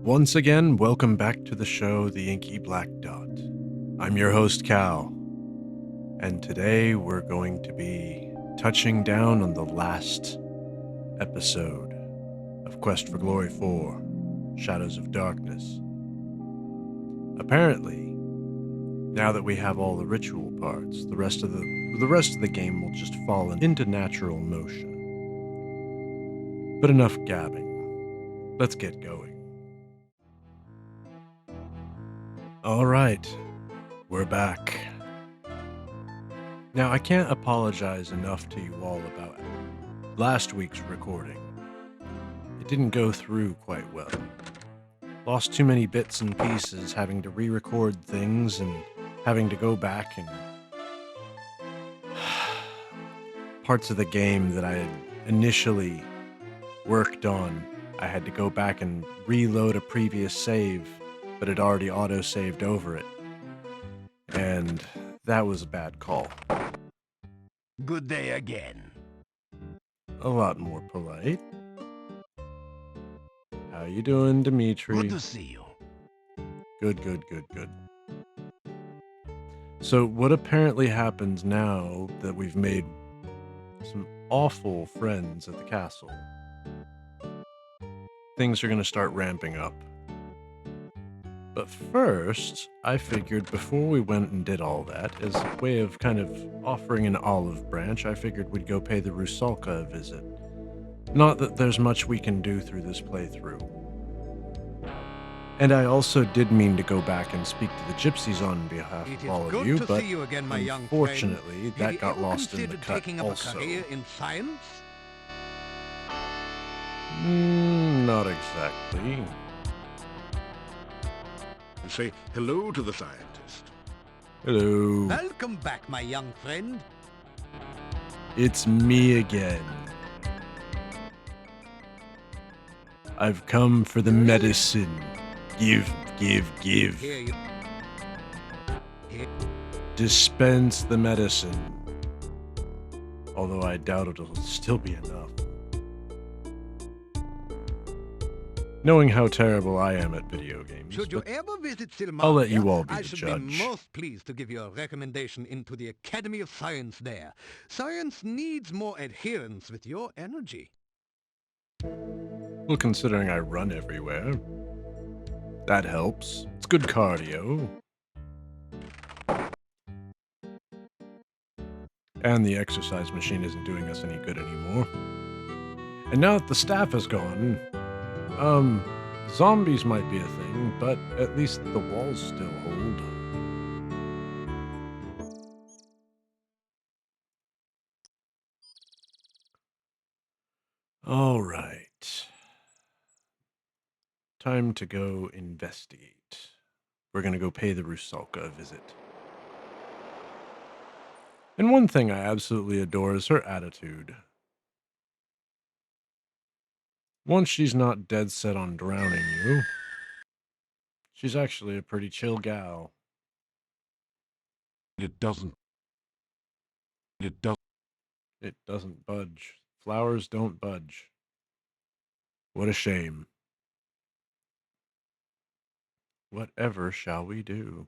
Once again, welcome back to the show, The Inky Black Dot. I'm your host, Cal, and today we're going to be touching down on the last episode of Quest for Glory 4, Shadows of Darkness. Apparently, now that we have all the ritual parts, the rest of the game will just fall into natural motion. But enough gabbing. Let's get going. All right, we're back. Now, I can't apologize enough to you all about last week's recording. It didn't go through quite well. Lost too many bits and pieces, having to re-record things and having to go back and parts of the game that I had initially worked on, I had to go back and reload a previous save, but it already auto-saved over it. And that was a bad call. Good day again. A lot more polite. How you doing, Dimitri? Good to see you. Good. So what apparently happens now that we've made some awful friends at the castle, things are going to start ramping up. But first, I figured before we went and did all that, as a way of kind of offering an olive branch, I figured we'd go pay the Rusalka a visit. Not that there's much we can do through this playthrough. And I also did mean to go back and speak to the gypsies on behalf of all of you, but unfortunately, that got lost in the cut also. In science? Not exactly. Say hello to the scientist. Hello. Welcome back, my young friend. It's me again. I've come for the medicine. Give. Here you... Dispense the medicine. Although I doubt it'll still be enough. Knowing how terrible I am at video games, Should you ever visit Silmaria, I'll let you all be I the should judge. be most pleased to give you a recommendation into the Academy of Science there. Science needs more adherence with your energy. Well, considering I run everywhere, that helps. It's good cardio. And the exercise machine isn't doing us any good anymore. And now that the staff is gone, zombies might be a thing, but at least the walls still hold. All right. Time to go investigate. We're gonna go pay the Rusalka a visit. And one thing I absolutely adore is her attitude. Once she's not dead set on drowning you, she's actually a pretty chill gal. It doesn't It doesn't budge. Flowers don't budge. What a shame. Whatever shall we do?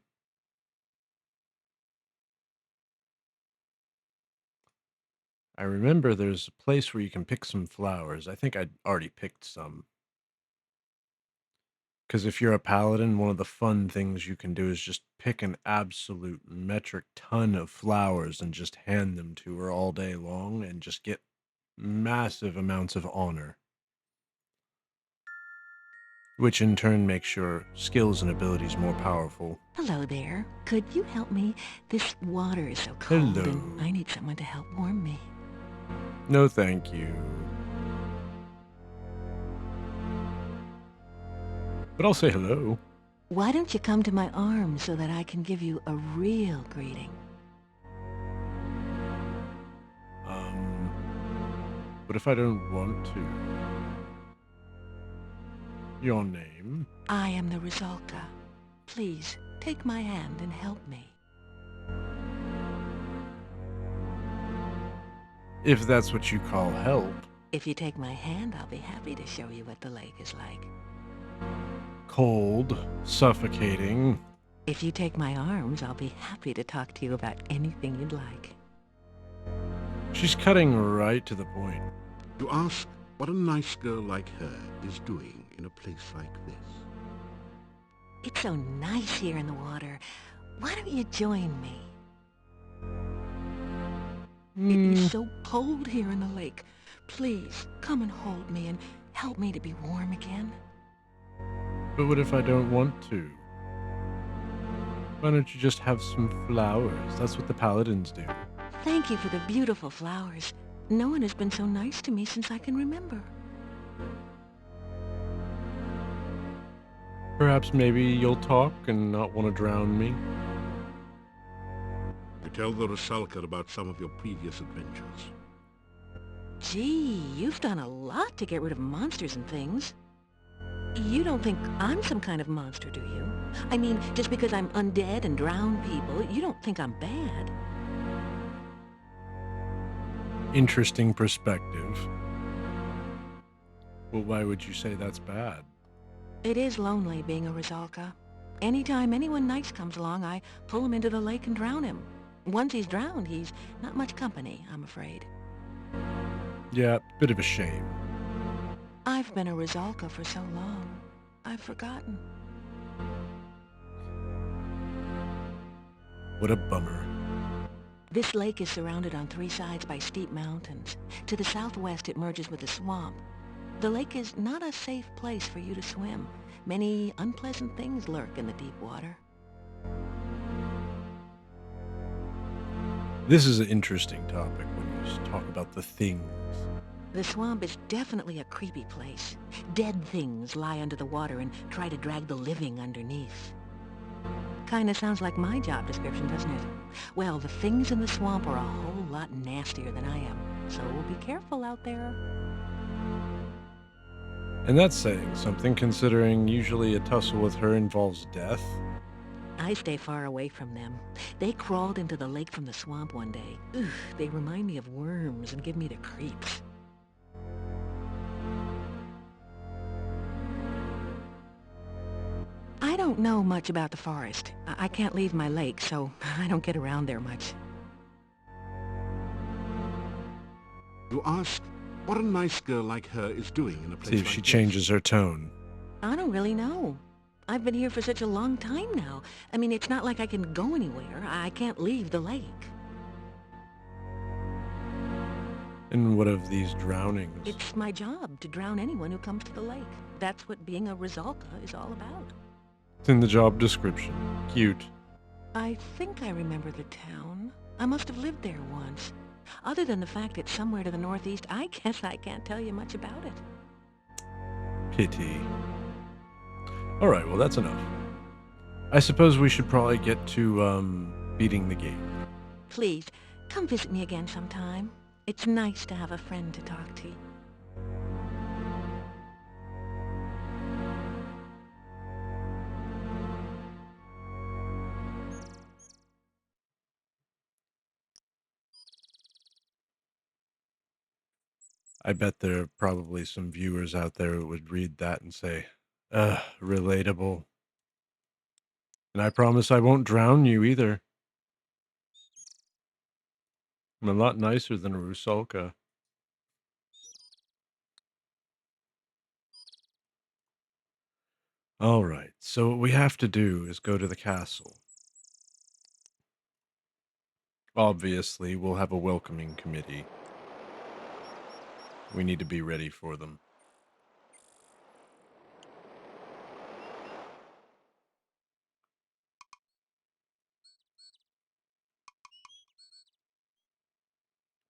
I remember there's a place where you can pick some flowers. I think I'd already picked some. Because if you're a paladin, one of the fun things you can do is just pick an absolute metric ton of flowers and just hand them to her all day long and just get massive amounts of honor. Which in turn makes your skills and abilities more powerful. Hello there. Could you help me? This water is so cold Hello. and I need someone to help warm me. No, thank you. But I'll say hello. Why don't you come to my arms so that I can give you a real greeting? But if I don't want to? Your name? I am the Rusalka. Please, take my hand and help me. If that's what you call help. If you take my hand, I'll be happy to show you what the lake is like. cold, suffocating. If you take my arms, I'll be happy to talk to you about anything you'd like. She's cutting right to the point. You ask what a nice girl like her is doing in a place like this. It's so nice here in the water. Why don't you join me? It is so cold here in the lake. Please, come and hold me and help me to be warm again. But what if I don't want to? Why don't you just have some flowers? That's what the paladins do. Thank you for the beautiful flowers. No one has been so nice to me since I can remember. Perhaps maybe you'll talk and not want to drown me. You tell the Rusalka about some of your previous adventures. Gee, you've done a lot to get rid of monsters and things. You don't think I'm some kind of monster, do you? I mean, just because I'm undead and drown people, you don't think I'm bad. Interesting perspective. Well, why would you say that's bad? It is lonely being a Rusalka. Anytime anyone nice comes along, I pull him into the lake and drown him. Once he's drowned, he's not much company, I'm afraid. Yeah, bit of a shame. I've been a Rusalka for so long, I've forgotten. What a bummer. This lake is surrounded on 3 sides by steep mountains. To the southwest, it merges with a swamp. The lake is not a safe place for you to swim. Many unpleasant things lurk in the deep water. This is an interesting topic when you talk about the things. The swamp is definitely a creepy place. Dead things lie under the water and try to drag the living underneath. Kinda sounds like my job description, doesn't it? Well, the things in the swamp are a whole lot nastier than I am, so be careful out there. And that's saying something, considering usually a tussle with her involves death. I stay far away from them. They crawled into the lake from the swamp one day. Ugh, they remind me of worms and give me the creeps. I don't know much about the forest. I can't leave my lake, so I don't get around there much. You ask what a nice girl like her is doing in a place See if like she this. changes her tone. I don't really know. I've been here for such a long time now. I mean, it's not like I can go anywhere. I can't leave the lake. And what of these drownings? It's my job to drown anyone who comes to the lake. That's what being a Rusalka is all about. It's in the job description. Cute. I think I remember the town. I must have lived there once. Other than the fact it's somewhere to the northeast, I guess I can't tell you much about it. Pity. Alright, well that's enough. I suppose we should probably get to, beating the game. Please, come visit me again sometime. It's nice to have a friend to talk to. I bet there are probably some viewers out there who would read that and say, relatable. And I promise I won't drown you either. I'm a lot nicer than a Rusalka. Alright, so what we have to do is go to the castle. Obviously, we'll have a welcoming committee. We need to be ready for them.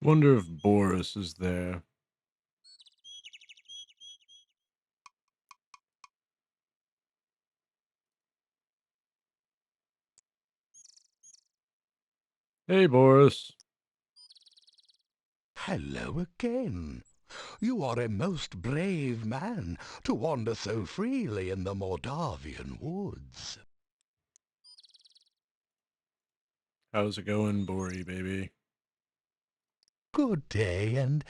Wonder if Boris is there. Hey, Boris. Hello again. You are a most brave man to wander so freely in the Moldavian woods. How's it going, Bori, baby? Good day and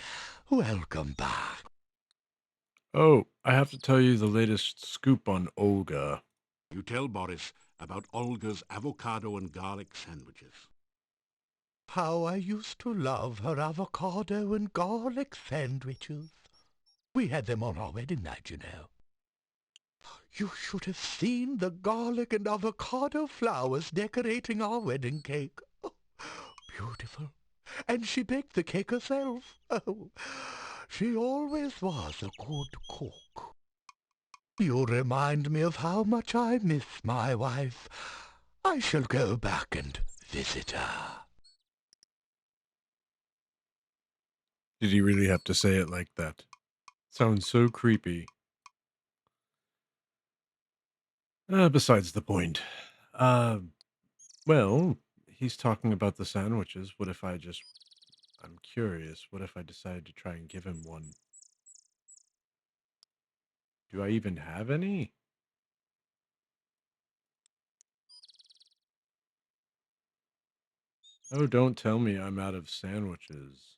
welcome back. Oh, I have to tell you the latest scoop on Olga. You tell Boris about Olga's avocado and garlic sandwiches. How I used to love her avocado and garlic sandwiches. We had them on our wedding night, you know. You should have seen the garlic and avocado flowers decorating our wedding cake. Oh, beautiful. And she baked the cake herself. Oh, she always was a good cook. You remind me of how much I miss my wife. I shall go back and visit her. Did he really have to say it like that? Sounds so creepy. Besides the point. Uh, well, he's talking about the sandwiches. What if I'm curious. What if I decided to try and give him one? Do I even have any? Oh, don't tell me I'm out of sandwiches.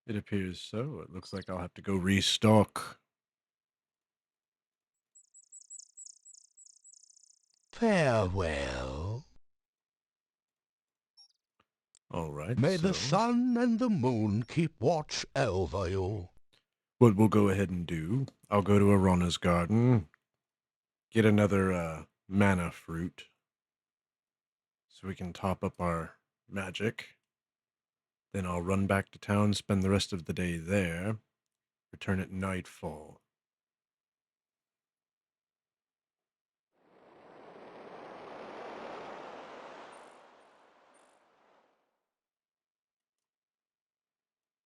It appears so. It looks like I'll have to go restock. Farewell. All right, May so the sun and the moon keep watch over you. what we'll go ahead and do, I'll go to Arona's garden, get another mana fruit so we can top up our magic. Then I'll run back to town, spend the rest of the day there, return at nightfall.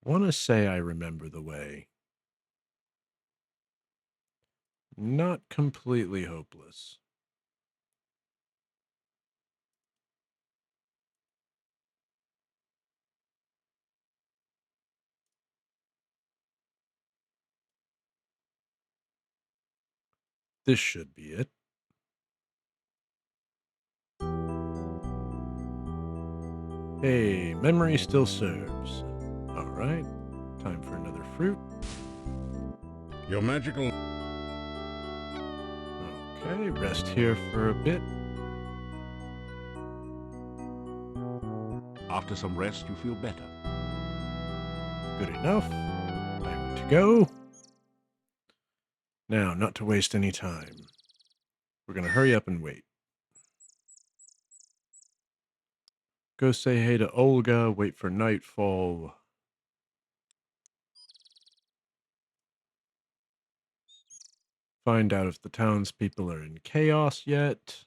Want to say I remember the way. Not completely hopeless. This should be it. Hey, memory still serves. All right, time for another fruit. Your magical... Okay, rest here for a bit. After some rest, you feel better. Good enough. Time to go. Now, not to waste any time. We're going to hurry up and wait. Go say hey to Olga, wait for nightfall. Find out if the townspeople are in chaos yet.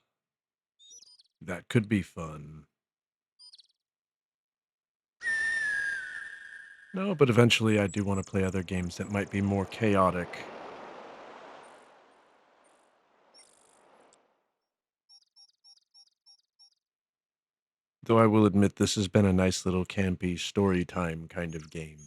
That could be fun. No, but eventually I do want to play other games that might be more chaotic. Though I will admit this has been a nice little campy story time kind of game.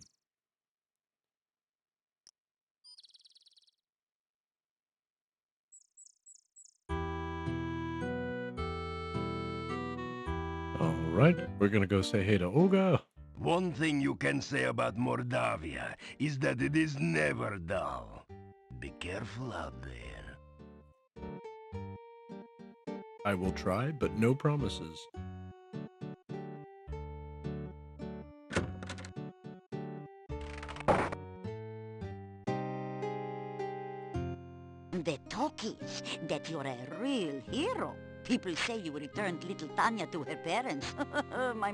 Alright, we're gonna go say hey to Olga. One thing you can say about Mordavia is that it is never dull. Be careful out there. I will try, but no promises. The talk is that you're a real hero. People say you returned little Tanya to her parents. My.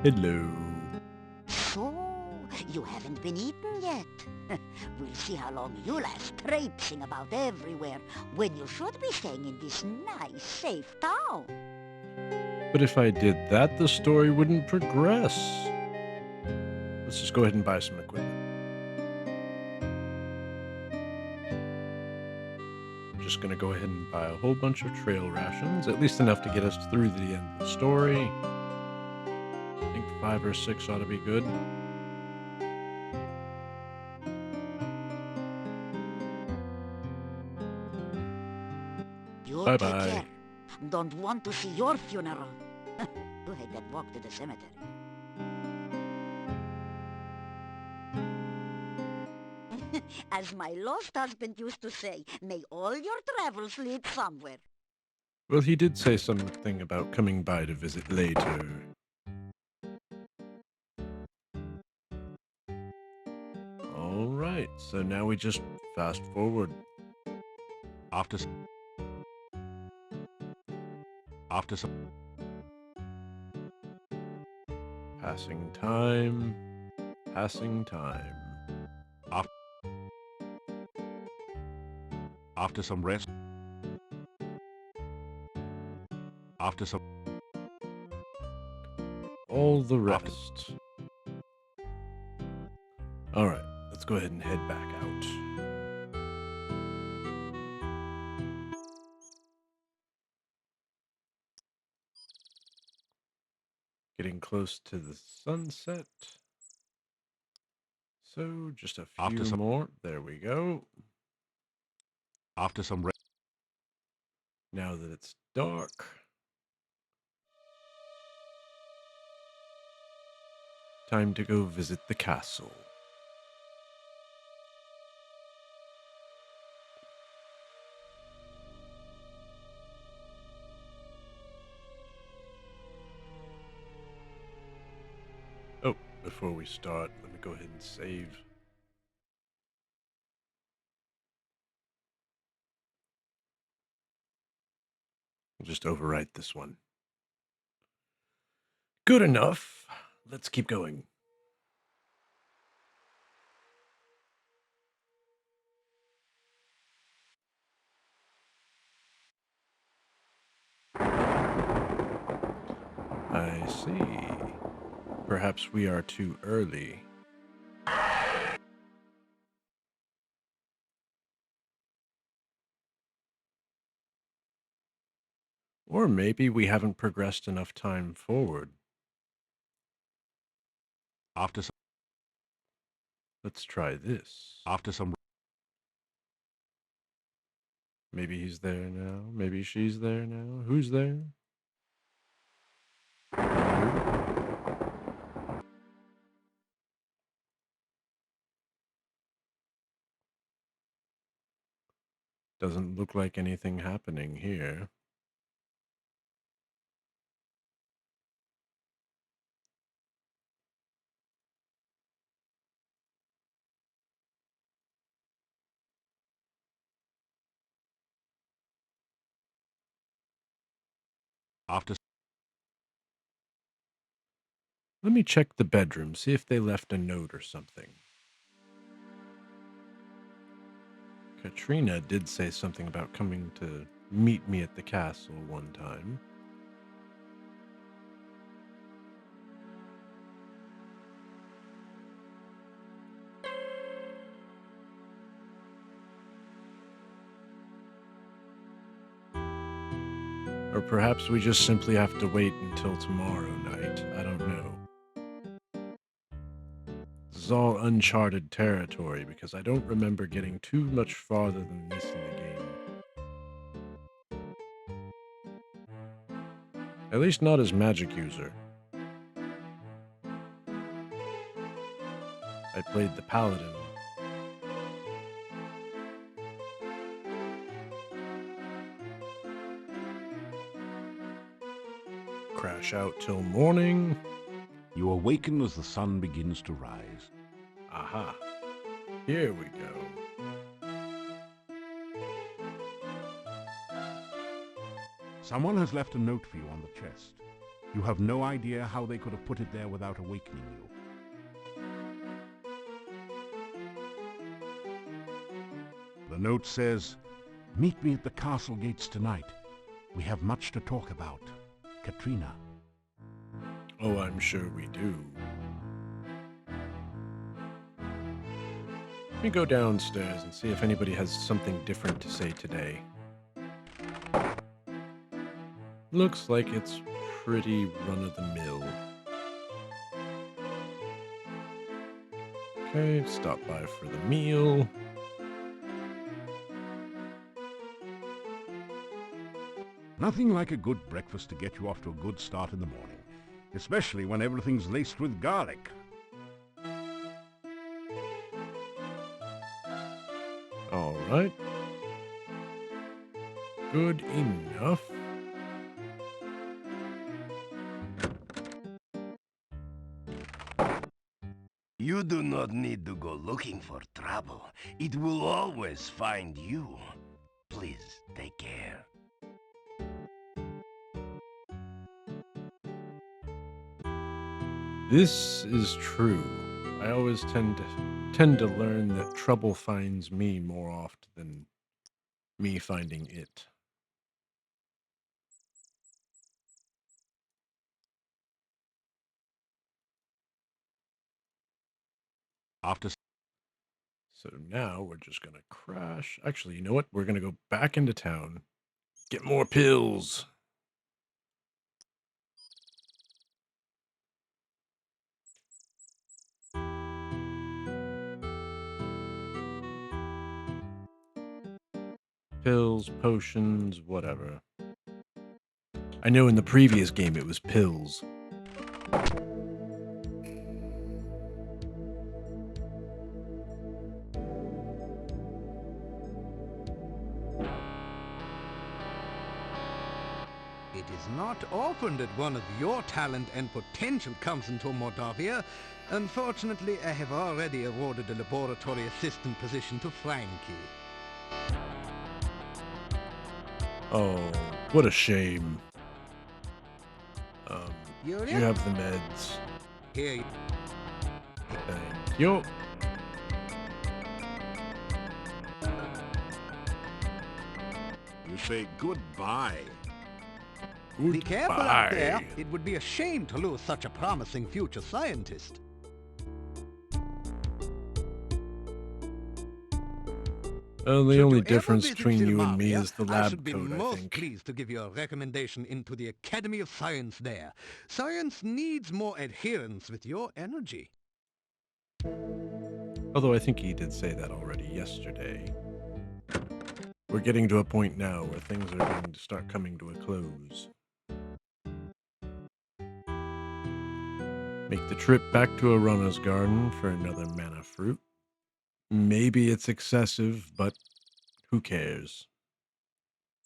Hello. So, you haven't been eaten yet. We'll see how long you last traipsing about everywhere when you should be staying in this nice, safe town. But if I did that, the story wouldn't progress. Let's just go ahead and buy some equipment. I'm just going to go ahead and buy a whole bunch of trail rations, at least enough to get us through the end of the story. I think 5 or 6 ought to be good. You Bye-bye. take care. Don't want to see your funeral. hate that walk to the cemetery. As my lost husband used to say, may all your travels lead somewhere. Well, he did say something about coming by to visit later. Alright, so now we just fast forward. After some Passing time. Passing time. after some rest. After some All the rest. Alright, let's go ahead and head back out. Getting close to the sunset. So, just a few more. There we go. after some rest. Now that it's dark. Time to go visit the castle. Oh, before we start, let me go ahead and save. I'll just overwrite this one. Good enough. Let's keep going. I see. Perhaps we are too early. Or maybe we haven't progressed enough time forward. After some Let's try this. after some Maybe he's there now. Maybe she's there now. Who's there? Doesn't look like anything happening here. after Let me check the bedroom, see if they left a note or something. Katrina did say something about coming to meet me at the castle one time. Or perhaps we just simply have to wait until tomorrow night. I don't know. This is all uncharted territory because I don't remember getting too much farther than this in the game. At least not as magic user. I played the paladin. Crash out till morning. you awaken as the sun begins to rise. Aha. Here we go. Someone has left a note for you on the chest. You have no idea how they could have put it there without awakening you. The note says, "Meet me at the castle gates tonight. We have much to talk about. Katrina." Oh, I'm sure we do. Let me go downstairs and see if anybody has something different to say today. Looks like it's pretty run-of-the-mill. Okay, stop by for the meal. Nothing like a good breakfast to get you off to a good start in the morning. especially when everything's laced with garlic. All right. Good enough. You do not need to go looking for trouble. It will always find you. Please take care. This is true. I always tend to learn that trouble finds me more often than me finding it. After So now we're just gonna crash. Actually, you know what? We're gonna go back into town, get more pills. Pills, potions, whatever. I know in the previous game it was pills. It is not often that one of your talent and potential comes into Mordavia. Unfortunately, I have already awarded the laboratory assistant position to Frankie. Oh, what a shame. You're You have the meds. Here. Thank you. you say goodbye. Be careful out there. Goodbye. It would be a shame to lose such a promising future scientist. The Should only you ever difference visit between you and me Silmaria, is the I lab should be coat, I most think. pleased to give you a recommendation into the Academy of Science there. Science needs more adherence with your energy. Although I think he did say that already yesterday. We're getting to a point now where things are going to start coming to a close. Make the trip back to Arana's garden for another mana fruit. Maybe it's excessive, but who cares?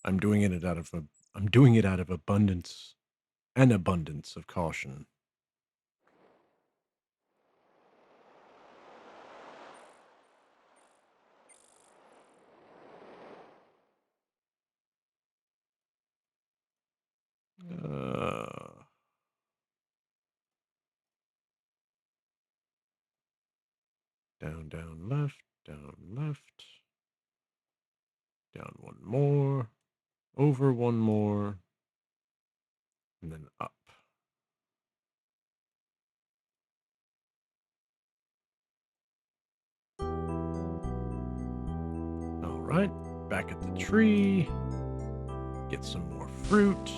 I'm doing it out of abundance of caution. Down, down, left, down one more, over one more, and then up. All right, back at the tree. Get some more fruit.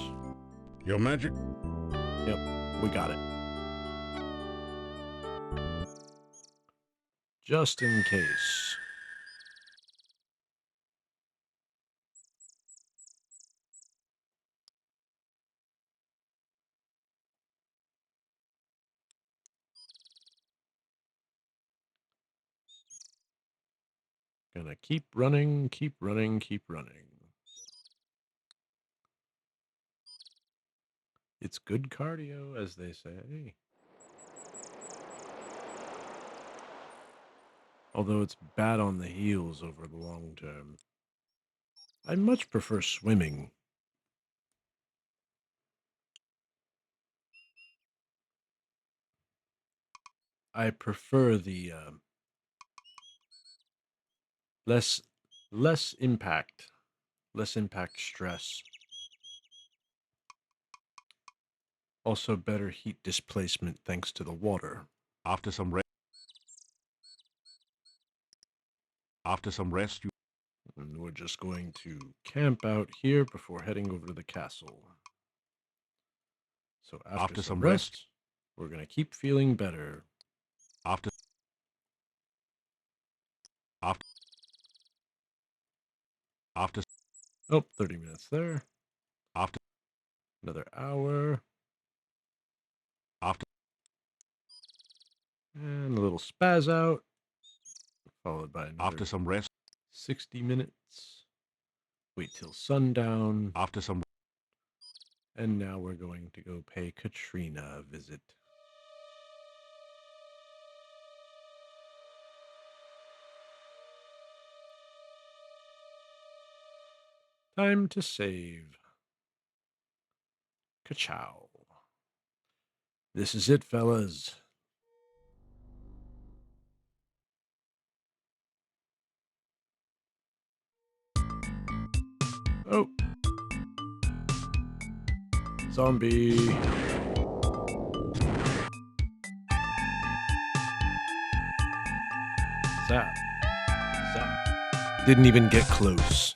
Your magic? Yep, we got it. Just in case. Gonna keep running, keep running, keep running. It's good cardio, as they say. Although it's bad on the heels over the long term. I much prefer swimming. I prefer the less less impact, stress. Also better heat displacement thanks to the water. After some rest, you And we're just going to camp out here before heading over to the castle. So after some rest, we're going to keep feeling better. after after after Oh, 30 minutes there. after Another hour. After And a little spaz out, followed by another some rest, 60 minutes. Wait till sundown. after some And now we're going to go pay Katrina a visit. Time to save. Ka-chow. This is it, fellas. Oh. Zombie. Zap. Zap. Didn't even get close.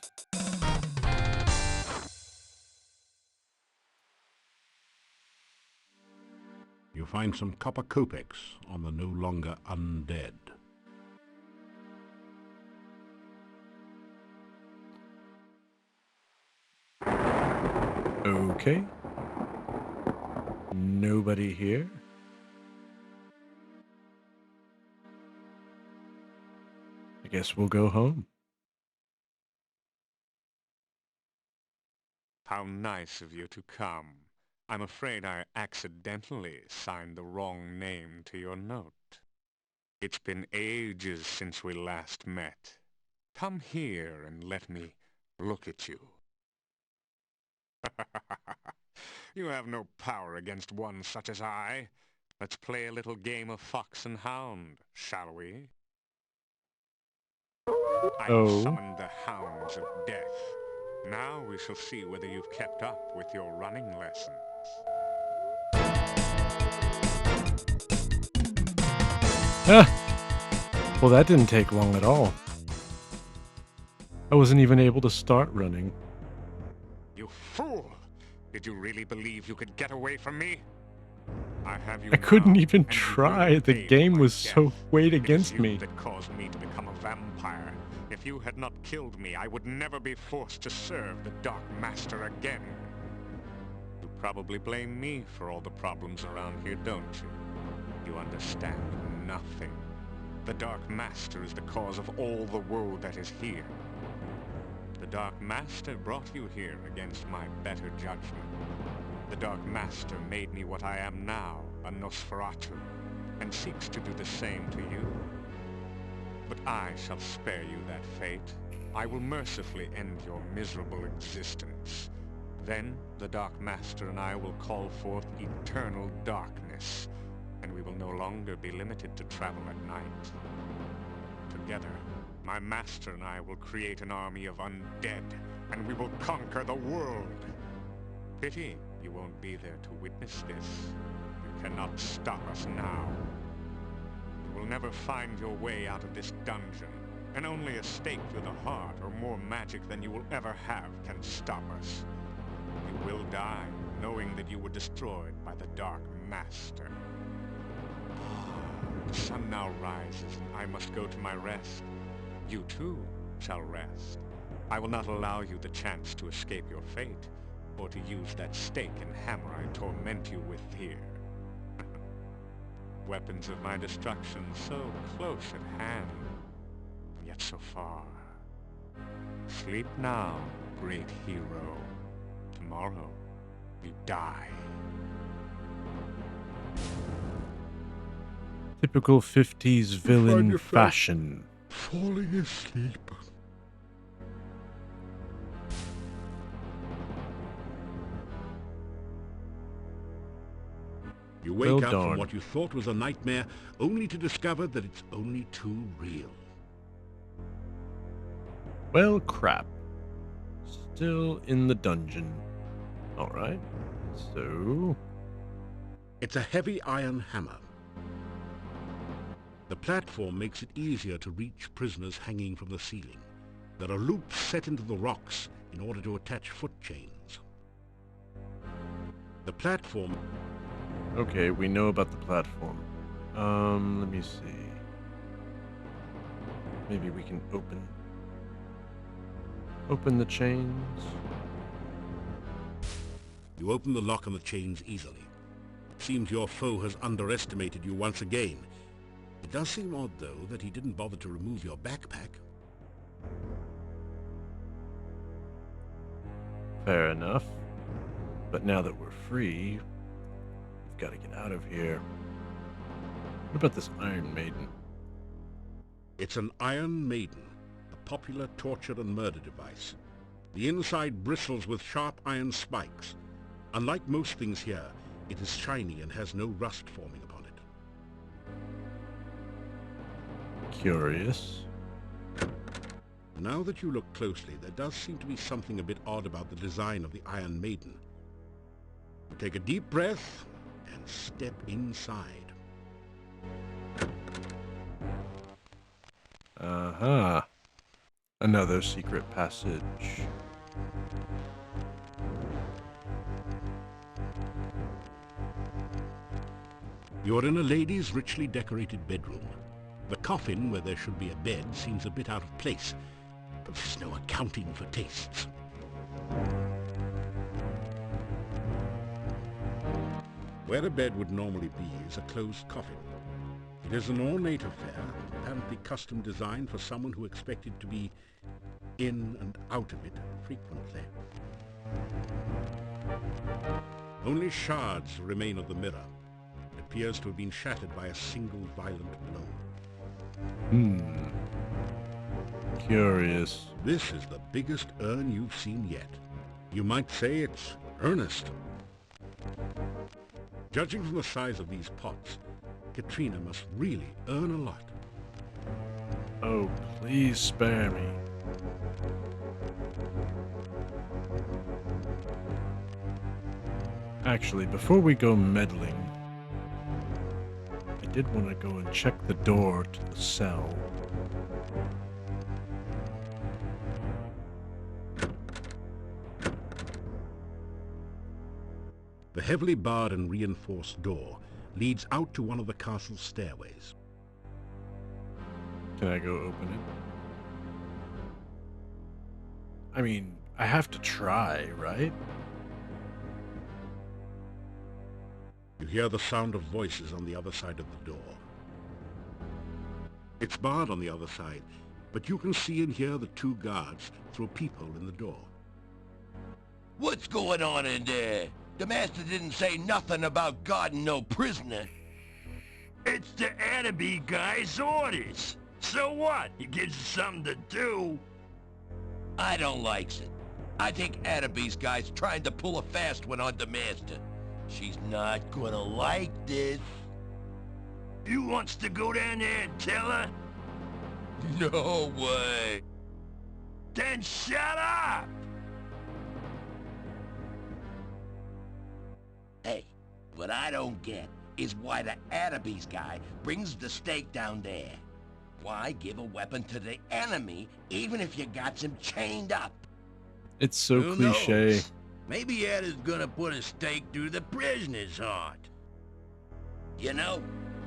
you find some copper kopecks on the no longer undead. Okay. Nobody here. I guess we'll go home. How nice of you to come. I'm afraid I accidentally signed the wrong name to your note. It's been ages since we last met. Come here and let me look at you. You have no power against one such as I. Let's play a little game of fox and hound, shall we? I've summoned the hounds of death. Now we shall see whether you've kept up with your running lessons. Ah! Well, that didn't take long at all. I wasn't even able to start running. You fool! Did you really believe you could get away from me? I have you I couldn't now, even and you try. will The pay game my was death. so weighed It is against you me. that caused me to become a vampire. If you had not killed me, I would never be forced to serve the Dark Master again. You probably blame me for all the problems around here, don't you? You understand nothing. The Dark Master is the cause of all the woe that is here. The Dark Master brought you here against my better judgment. The Dark Master made me what I am now, a Nosferatu, and seeks to do the same to you. But I shall spare you that fate. I will mercifully end your miserable existence. Then the Dark Master and I will call forth eternal darkness, and we will no longer be limited to travel at night. Together, my master and I will create an army of undead, and we will conquer the world. Pity you won't be there to witness this. You cannot stop us now. You will never find your way out of this dungeon, and only a stake through the heart or more magic than you will ever have can stop us. You will die, knowing that you were destroyed by the Dark Master. The sun now rises, and I must go to my rest. You too shall rest. I will not allow you the chance to escape your fate, or to use that stake and hammer I torment you with here. Weapons of my destruction so close at hand, yet so far. Sleep now, great hero. Tomorrow, you die. Typical 50s villain yourself fashion. falling asleep. You wake Well up darn. from what you thought was a nightmare, only to discover that it's only too real. Well, crap. Still in the dungeon. Alright. So... It's a heavy iron hammer. The platform makes it easier to reach prisoners hanging from the ceiling. There are loops set into the rocks in order to attach foot chains. The platform... Okay, we know about the platform. Let me see. Maybe we can open the chains. You open the lock on the chains easily. Seems your foe has underestimated you once again. It does seem odd, though, that he didn't bother to remove your backpack. Fair enough. But now that we're free, we've got to get out of here. What about this Iron Maiden? It's an Iron Maiden, a popular torture and murder device. The inside bristles with sharp iron spikes. Unlike most things here, it is shiny and has no rust forming upon it. Curious. Now that you look closely, there does seem to be something a bit odd about the design of the Iron Maiden. Take a deep breath and step inside. Uh-huh. Another secret passage. You're in a lady's richly decorated bedroom. The coffin, where there should be a bed, seems a bit out of place, but there's no accounting for tastes. Where a bed would normally be is a closed coffin. It is an ornate affair, apparently custom designed for someone who expected to be in and out of it frequently. Only shards remain of the mirror. It appears to have been shattered by a single violent blow. Curious. This is the biggest urn you've seen yet. You might say it's earnest. Judging from the size of these pots, Katrina must really earn a lot. Oh, please spare me. Actually, before we go meddling, I did want to go and check the door to the cell. The heavily barred and reinforced door leads out to one of the castle's stairways. Can I go open it? I mean, I have to try, right? You hear the sound of voices on the other side of the door. It's barred on the other side, but you can see and hear the two guards through a peephole in the door. What's going on in there? The master didn't say nothing about guarding no prisoner. It's the Annabee guy's orders. So what? He gives you something to do. I don't like it. I think Annabee's guy's trying to pull a fast one on the master. She's not gonna like this. You wants to go down there and tell her? No way. Then shut up! Hey, what I don't get is why the Annabee's guy brings the stake down there. Why give a weapon to the enemy even if you got him chained up? It's so Who cliche. knows? Maybe Ed is gonna put a stake through the prisoner's heart. You know,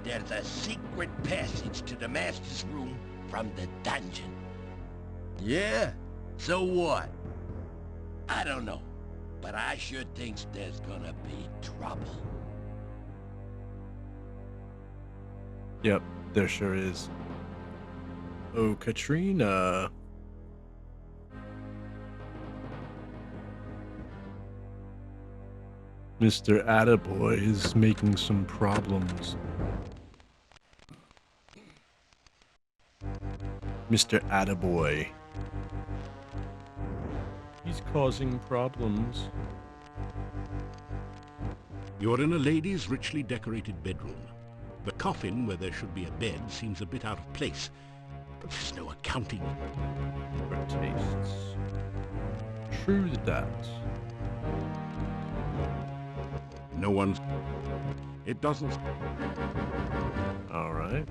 there's a secret passage to the master's room from the dungeon. Yeah? So what? I don't know, but I sure thinks there's gonna be trouble. Yep, there sure is. Oh, Katrina. Mr. Attaboy is making some problems. Mr. Attaboy. He's causing problems. You're in a lady's richly decorated bedroom. The coffin, where there should be a bed, seems a bit out of place, but there's no accounting. For tastes. True that. No one's... It doesn't... Alright.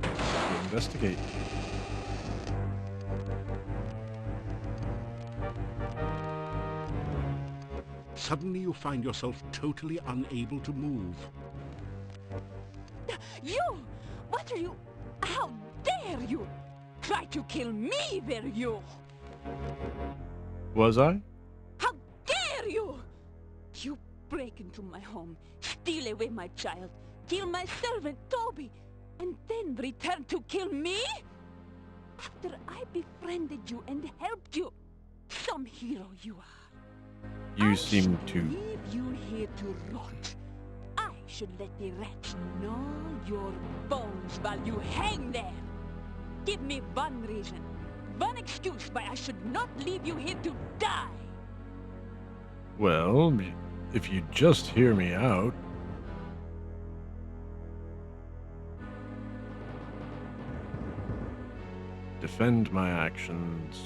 Let's investigate. Suddenly you find yourself totally unable to move. You! What are you... How dare you! Try to kill me, were you? Was I? How dare you! You break into my home, steal away my child, kill my servant Toby, and then return to kill me? After I befriended you and helped you, some hero you are. You I seem should to... leave you here to rot. I should let the rats gnaw your bones while you hang there. Give me one reason, one excuse why I should not leave you here to die. Well, if you just hear me out... Defend my actions.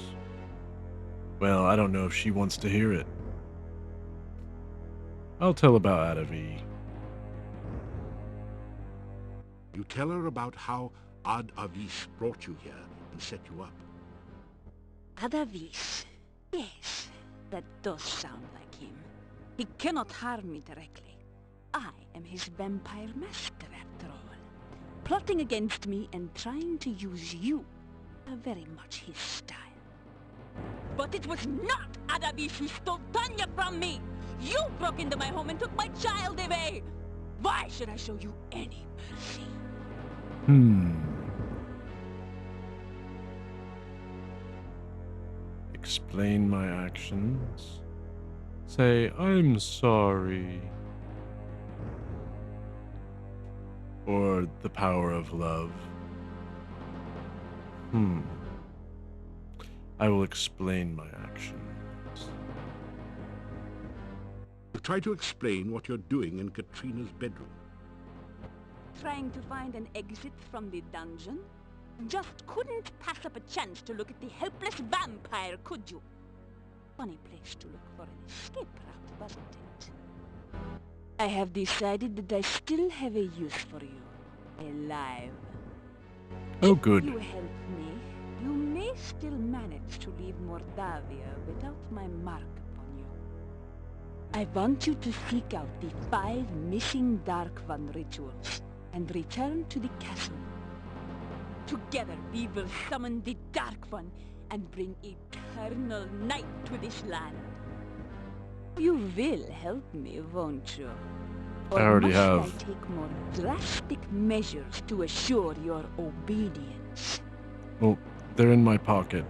Well, I don't know if she wants to hear it. I'll tell about Adavi. You tell her about how Avoozl brought you here and set you up. Adavis. Yes, that does sound like him. He cannot harm me directly. I am his vampire master, after all. Plotting against me and trying to use you are very much his style. But it was not Adavis who stole Tanya from me! You broke into my home and took my child away! Why should I show you any mercy? Explain my actions. Say, I'm sorry. Or the power of love. I will explain my actions. You try to explain what you're doing in Katrina's bedroom. Trying to find an exit from the dungeon? Just couldn't pass up a chance to look at the helpless vampire, could you? Funny place to look for an escape route, wasn't it? I have decided that I still have a use for you. Alive. Oh, good. If you help me, you may still manage to leave Mordavia without my mark upon you. I want you to seek out the 5 missing Dark One rituals and return to the castle. Together we will summon the Dark One and bring eternal night to this land. You will help me, won't you? Or I already must have. I take more drastic measures to assure your obedience? Well, they're in my pocket.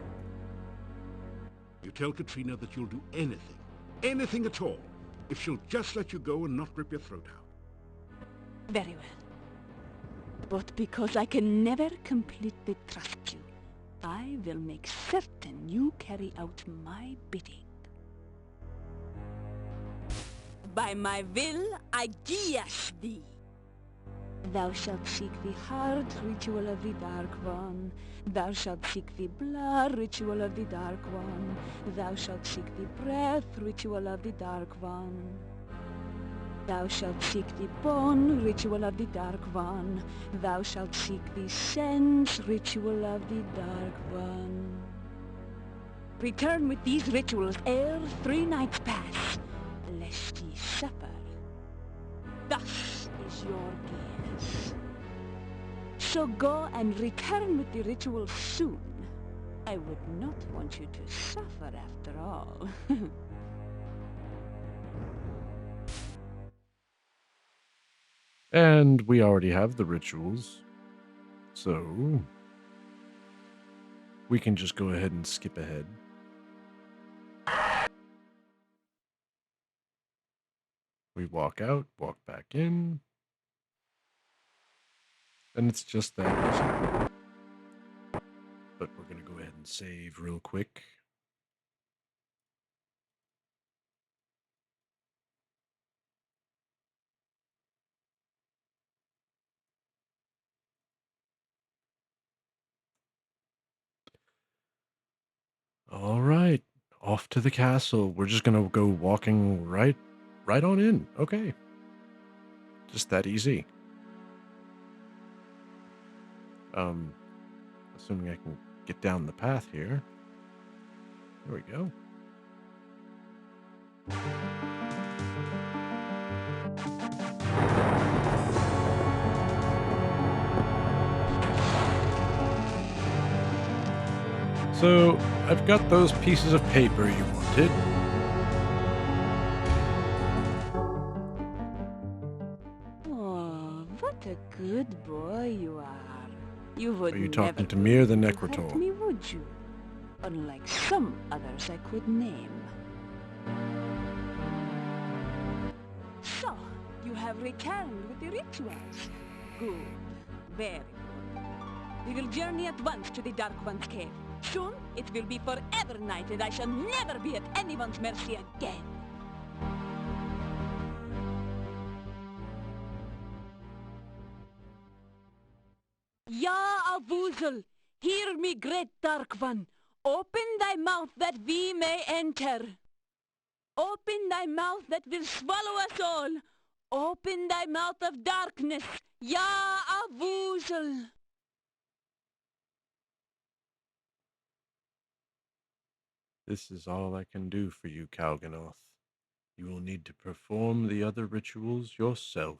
You tell Katrina that you'll do anything, anything at all, if she'll just let you go and not rip your throat out. Very well. But because I can never completely trust you, I will make certain you carry out my bidding. By my will, I guias thee. Thou shalt seek the heart ritual of the Dark One. Thou shalt seek the blood ritual of the Dark One. Thou shalt seek the breath ritual of the Dark One. Thou shalt seek the bone ritual of the Dark One. Thou shalt seek the sense ritual of the Dark One. Return with these rituals ere 3 nights pass, lest ye suffer. Thus is your guess. So go and return with the rituals soon. I would not want you to suffer after all. And we already have the rituals. So we can just go ahead and skip ahead. We walk out, walk back in. And it's just that easy. But we're going to go ahead and save real quick. All right, off to the castle. We're just going to go walking right on in. Okay. Just that easy. Assuming I can get down the path here. There we go. So, I've got those pieces of paper you wanted. What a good boy you are. You would Are you never talking to do me or the anything to hurt Necrotor? me, would you? Unlike some others I could name. So, you have returned with the rituals. Good. Very good. We will journey at once to the Dark One's cave. Soon, it will be forever night, and I shall never be at anyone's mercy again. Ya Avoozl, hear me, great Dark One. Open thy mouth that we may enter. Open thy mouth that will swallow us all. Open thy mouth of darkness, Ya Avoozl. This is all I can do for you, Kalganoth. You will need to perform the other rituals yourself.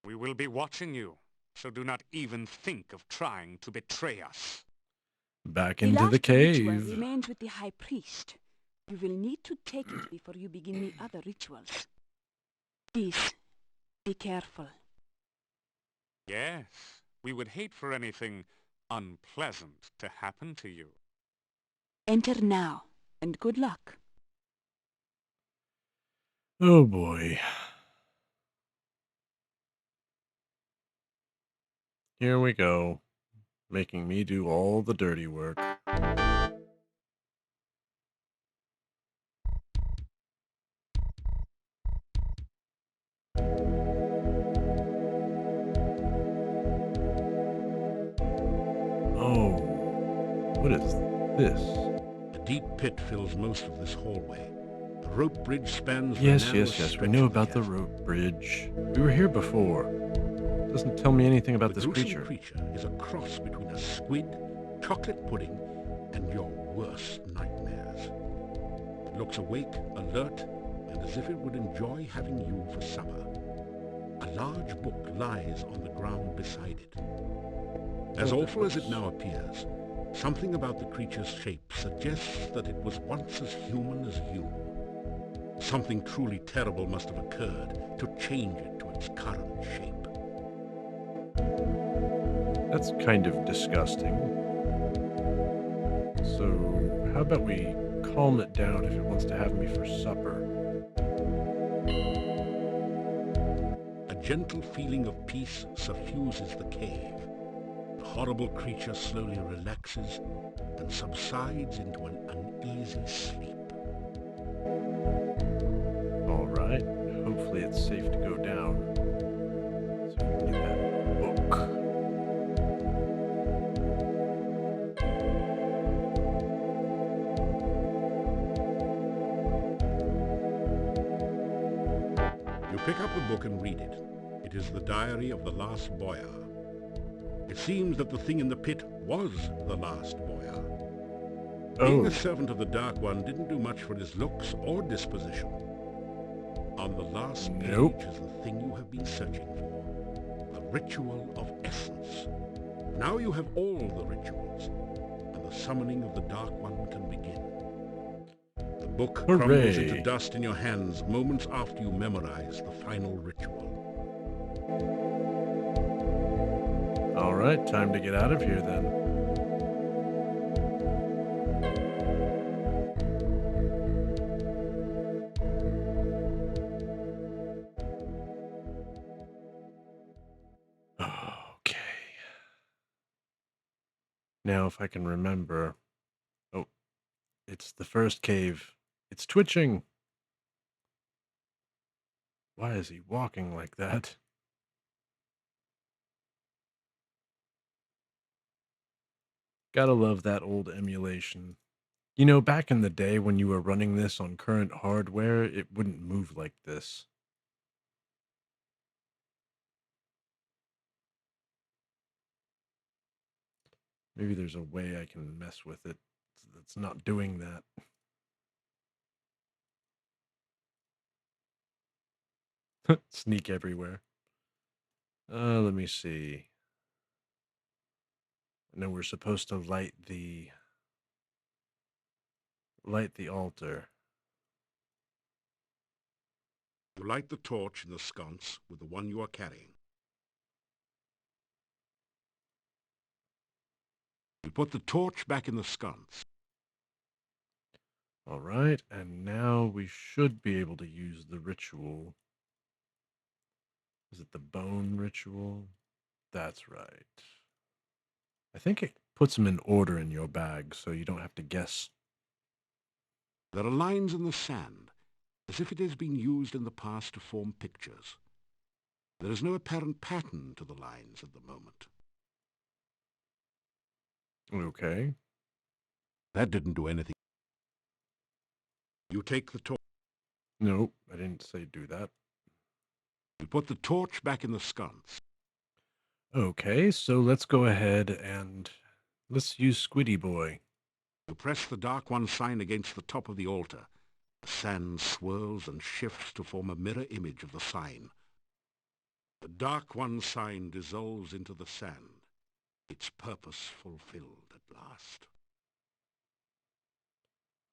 We will be watching you, so do not even think of trying to betray us. Back The into the last ritual cave. remains with the High Priest. You will need to take it before you begin the other rituals. Please, be careful. Yes, we would hate for anything unpleasant to happen to you. Enter now, and good luck. Oh boy. Here we go. Making me do all the dirty work. Oh, what is this? A deep pit fills most of this hallway. The rope bridge spans the Yes, narrowest yes, we stretch know of about the chasm. rope bridge. We were here before. Doesn't tell me anything about The this gruesome creature. is a cross between a squid, chocolate pudding, and your worst nightmares. It looks awake, alert, and as if it would enjoy having you for supper. A large book lies on the ground beside it. As Oh, awful as it goodness. now appears, something about the creature's shape suggests that it was once as human as you. Something truly terrible must have occurred to change it to its current shape. That's kind of disgusting. So, how about we calm it down if it wants to have me for supper? A gentle feeling of peace suffuses the cave. The horrible creature slowly relaxes and subsides into an uneasy sleep. All right. Hopefully it's safe to go down. So we can get that book. You pick up the book and read it. It is the diary of the last boyar. It seems that the thing in the pit was the last boyar. Being Oh, a servant of the Dark One didn't do much for his looks or disposition. On the last Nope. page is the thing you have been searching for, the ritual of essence. Now you have all the rituals, and the summoning of the Dark One can begin. The book crumbles into Hooray. dust in your hands moments after you memorize the final ritual. All right, time to get out of here then. Okay. Now, if I can remember. Oh, it's the first cave. It's twitching. Why is he walking like that? Gotta love that old emulation. You know, back in the day when you were running this on current hardware, it wouldn't move like this. Maybe there's a way I can mess with it that's not doing that. Sneak everywhere. Let me see. I know we're supposed to light the altar. You light the torch in the sconce with the one you are carrying. You put the torch back in the sconce. All right, and now we should be able to use the ritual. Is it the bone ritual? That's right. I think it puts them in order in your bag, so you don't have to guess. There are lines in the sand, as if it has been used in the past to form pictures. There is no apparent pattern to the lines at the moment. Okay. That didn't do anything. You take the torch. Nope, I didn't say do that. You put the torch back in the sconce. Okay, so let's go ahead and let's use Squiddy Boy. You press the Dark One sign against the top of the altar. The sand swirls and shifts to form a mirror image of the sign. The Dark One sign dissolves into the sand, its purpose fulfilled at last.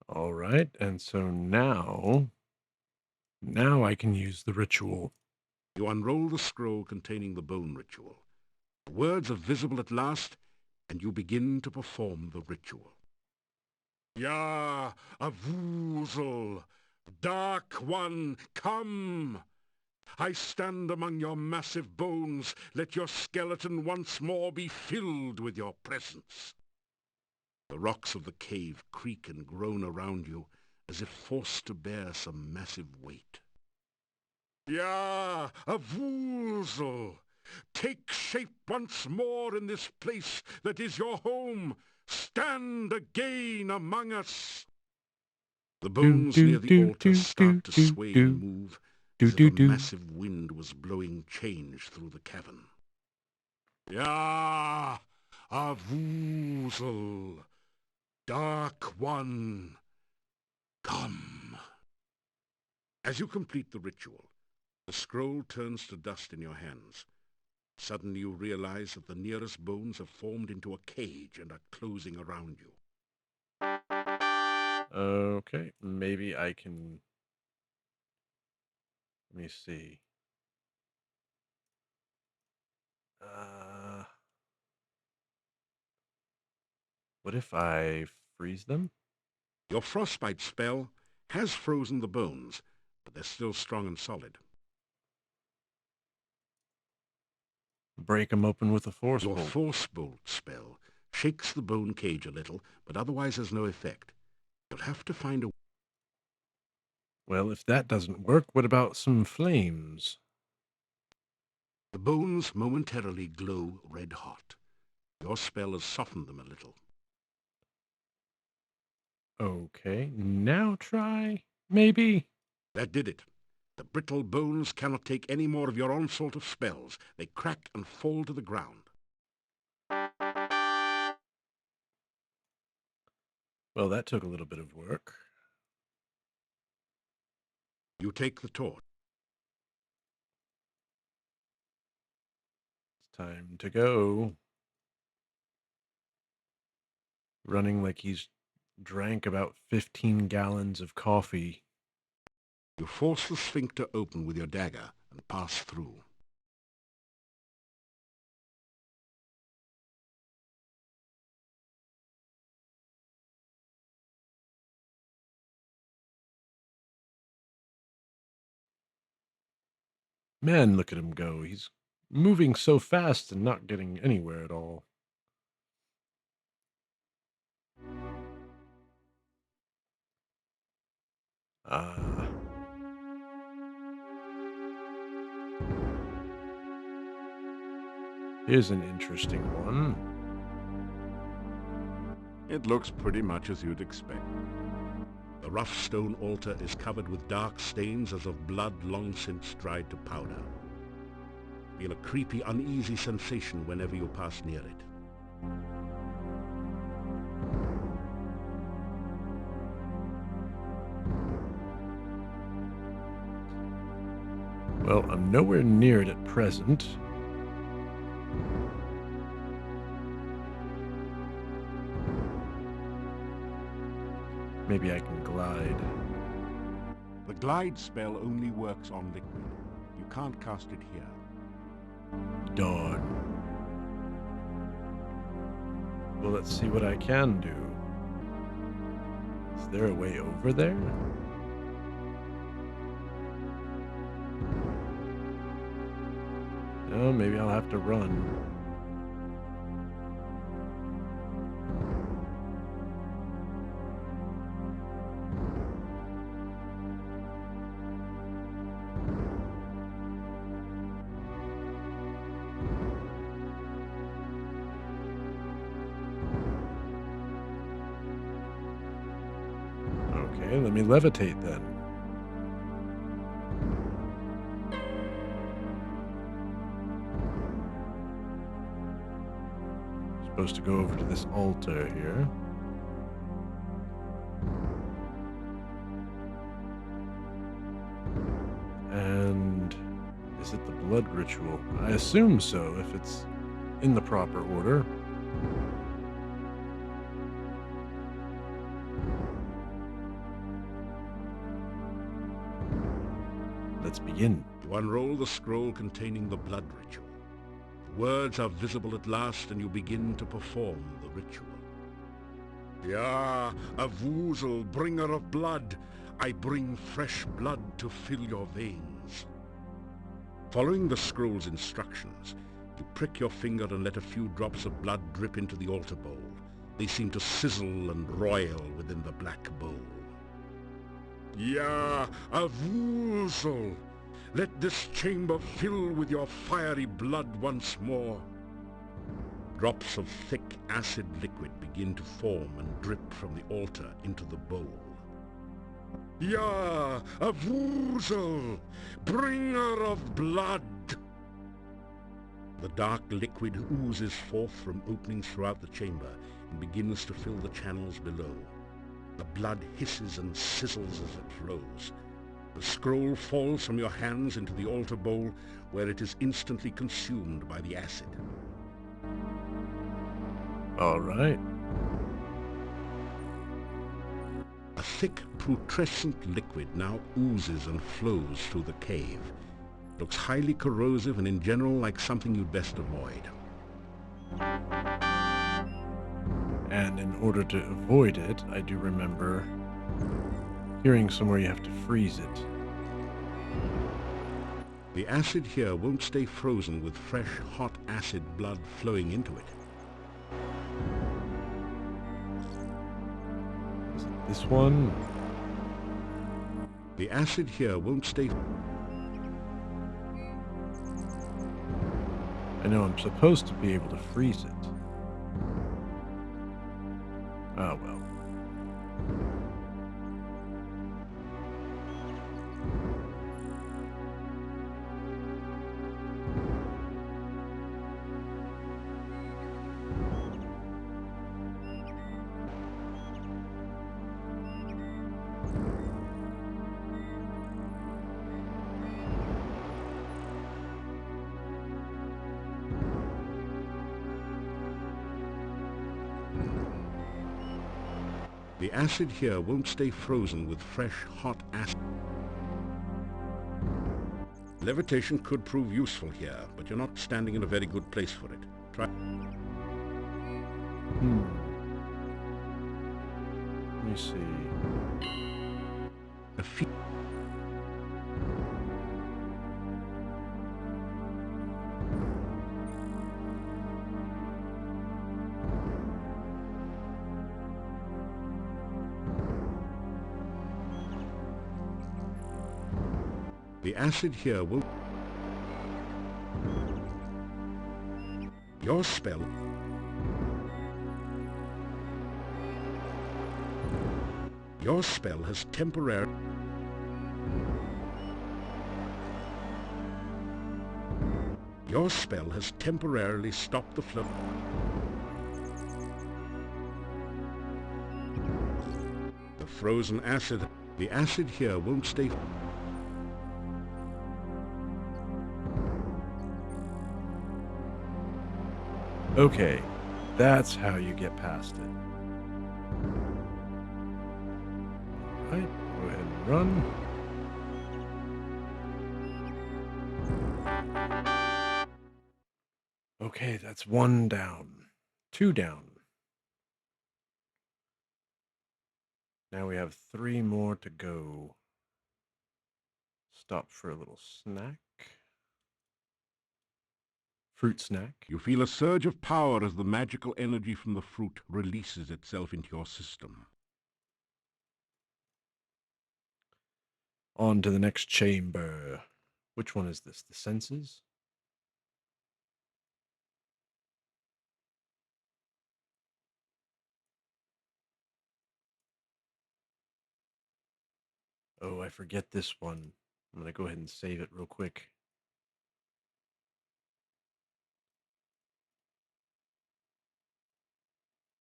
All right, and so now I can use the ritual. You unroll the scroll containing the bone ritual. The words are visible at last, and you begin to perform the ritual. Ya, Avoozl, Dark One, come! I stand among your massive bones. Let your skeleton once more be filled with your presence. The rocks of the cave creak and groan around you, as if forced to bear some massive weight. Ya, Avoozl, take shape once more in this place that is your home. Stand again among us. The bones near the altar start to sway and move, as if a massive wind was blowing change through the cavern. Ya, Avoozl, Dark One, come. As you complete the ritual, the scroll turns to dust in your hands. Suddenly you realize that the nearest bones have formed into a cage and are closing around you. Okay, maybe I can... Let me see. What if I freeze them? Your frostbite spell has frozen the bones, but they're still strong and solid. Break them open with a force Your bolt. force bolt spell shakes the bone cage a little, but otherwise has no effect. You'll have to find a... Well, if that doesn't work, what about some flames? The bones momentarily glow red hot. Your spell has softened them a little. Okay, now try, maybe? That did it. The brittle bones cannot take any more of your onslaught of spells. They crack and fall to the ground. Well, that took a little bit of work. You take the torch. It's time to go. Running like he's drank about 15 gallons of coffee. You force the sphincter open with your dagger and pass through. Man, look at him go. He's moving so fast and not getting anywhere at all. Here's an interesting one. It looks pretty much as you'd expect. The rough stone altar is covered with dark stains as of blood long since dried to powder. Feel a creepy, uneasy sensation whenever you pass near it. Well, I'm nowhere near it at present. Maybe I can glide. The glide spell only works on liquid. You can't cast it here. Darn. Well, let's see what I can do. Is there a way over there? No, maybe I'll have to run. Okay, let me levitate then. Supposed to go over to this altar here. And is it the blood ritual? I assume so, if it's in the proper order. Let's begin. You unroll the scroll containing the blood ritual. The words are visible at last, and you begin to perform the ritual. Ya, Avoozl, bringer of blood, I bring fresh blood to fill your veins. Following the scroll's instructions, you prick your finger and let a few drops of blood drip into the altar bowl. They seem to sizzle and roil within the black bowl. Ya, Avoozl, let this chamber fill with your fiery blood once more. Drops of thick acid liquid begin to form and drip from the altar into the bowl. Ya, Avoozl, bringer of blood! The dark liquid oozes forth from openings throughout the chamber and begins to fill the channels below. The blood hisses and sizzles as it flows. The scroll falls from your hands into the altar bowl, where it is instantly consumed by the acid. All right. A thick, putrescent liquid now oozes and flows through the cave. It looks highly corrosive and in general like something you'd best avoid. And in order to avoid it, I do remember hearing somewhere you have to freeze it. The acid here won't stay frozen with fresh, hot acid blood flowing into it. Is it this one? The acid here won't stay... I know I'm supposed to be able to freeze it. Oh well. The acid here won't stay frozen with fresh, hot acid. Levitation could prove useful here, but you're not standing in a very good place for it. Try... Let me see. A few... The acid here will... Your spell... Your spell has temporarily... Your spell has temporarily stopped the flow... The frozen acid... The acid here won't stay... Okay, that's how you get past it. Right, go ahead and run. Okay, that's one down. Two down. Now we have 3 more to go. Stop for a little snack. Fruit snack. You feel a surge of power as the magical energy from the fruit releases itself into your system. On to the next chamber. Which one is this? The senses? Oh, I forget this one. I'm going to go ahead and save it real quick.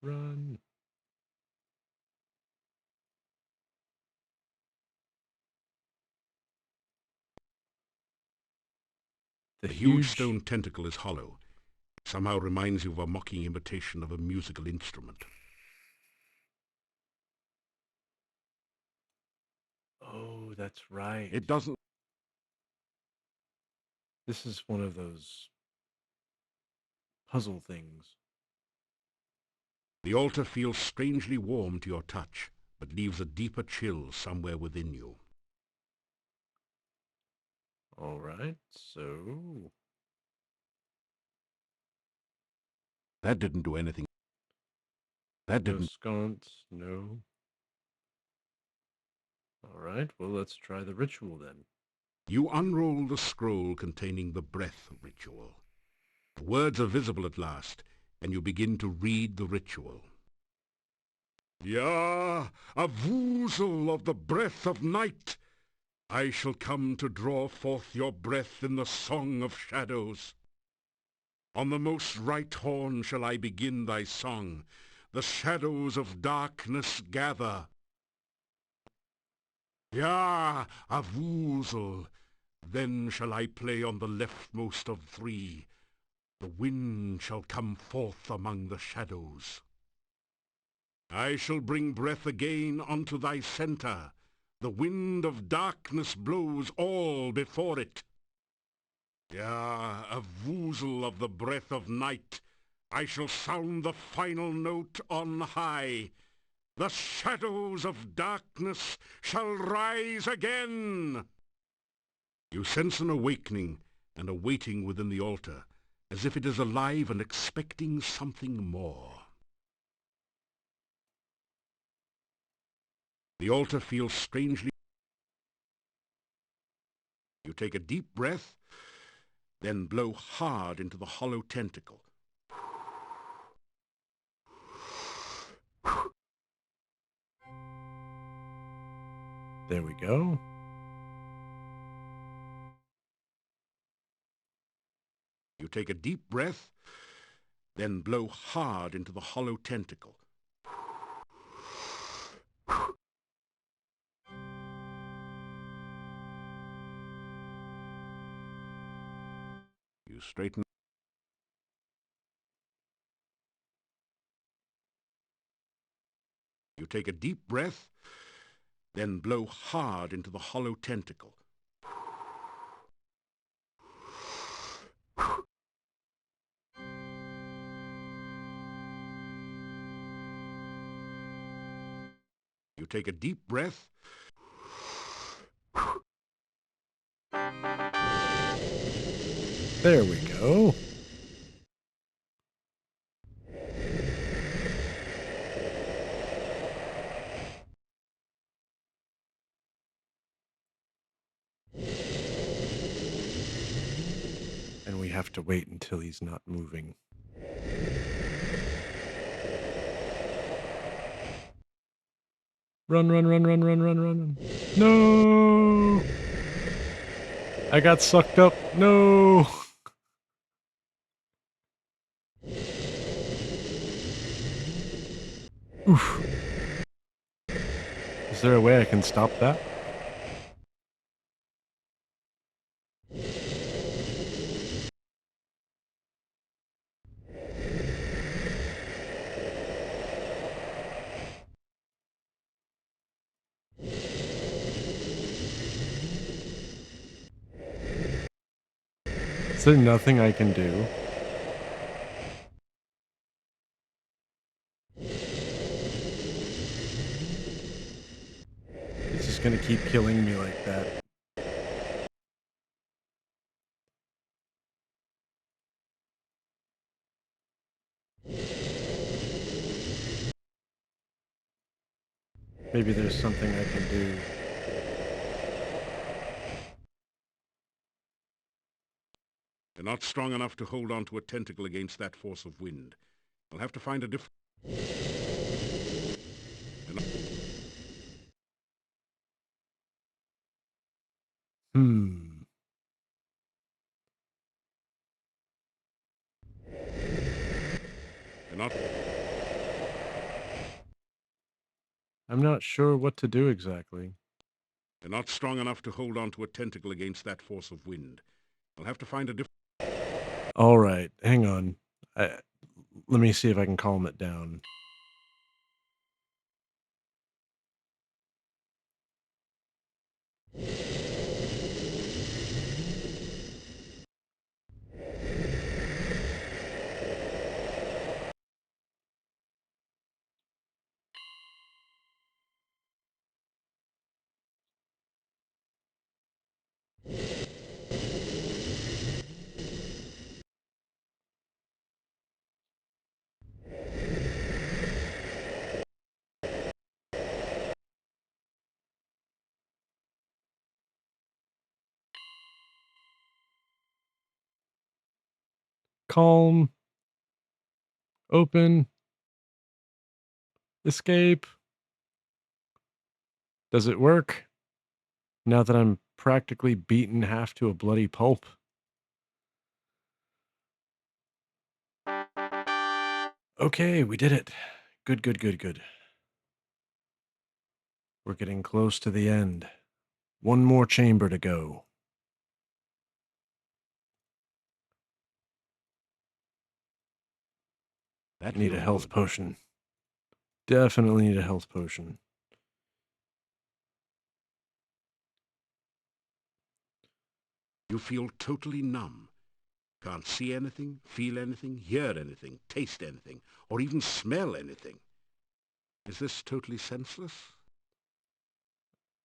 Run. The huge stone tentacle is hollow. It somehow reminds you of a mocking imitation of a musical instrument. Oh, that's right. It doesn't... This is one of those puzzle things. The altar feels strangely warm to your touch, but leaves a deeper chill somewhere within you. All right, so... That didn't do anything. That No didn't... sconce, no. All right, well, let's try the ritual then. You unroll the scroll containing the breath ritual. The words are visible at last, and you begin to read the ritual. Ya, Avoozl of the breath of night, I shall come to draw forth your breath in the song of shadows. On the most right horn shall I begin thy song. The shadows of darkness gather. Ya, Avoozl, then shall I play on the leftmost of 3. The wind shall come forth among the shadows. I shall bring breath again unto thy centre. The wind of darkness blows all before it. Ya, Avoozl of the breath of night, I shall sound the final note on high. The shadows of darkness shall rise again. You sense an awakening and a waiting within the altar, as if it is alive and expecting something more. The altar feels strangely... You take a deep breath, then blow hard into the hollow tentacle. There we go. You take a deep breath, then blow hard into the hollow tentacle. You straighten. You take a deep breath, then blow hard into the hollow tentacle. You take a deep breath. There we go. And we have to wait until he's not moving. Run, run, run, run, run, run, run. No! I got sucked up. No! Oof. Is there a way I can stop that? Is there nothing I can do? just gonna keep killing me like that. Maybe there's something I can do. They're not strong enough to hold on to a tentacle against that force of wind. I'll have to find a different... Hmm. They're not... I'm not sure what to do exactly. They're not strong enough to hold on to a tentacle against that force of wind. I'll have to find a different... All right, hang on. Let me see if I can calm it down. Calm. Open. Escape. Does it work? Now that I'm practically beaten half to a bloody pulp. Okay, we did it. Good, good, good, good. We're getting close to the end. One more chamber to go. That Need a feels health good. potion. Definitely need a health potion. You feel totally numb. Can't see anything, feel anything, hear anything, taste anything, or even smell anything. Is this totally senseless?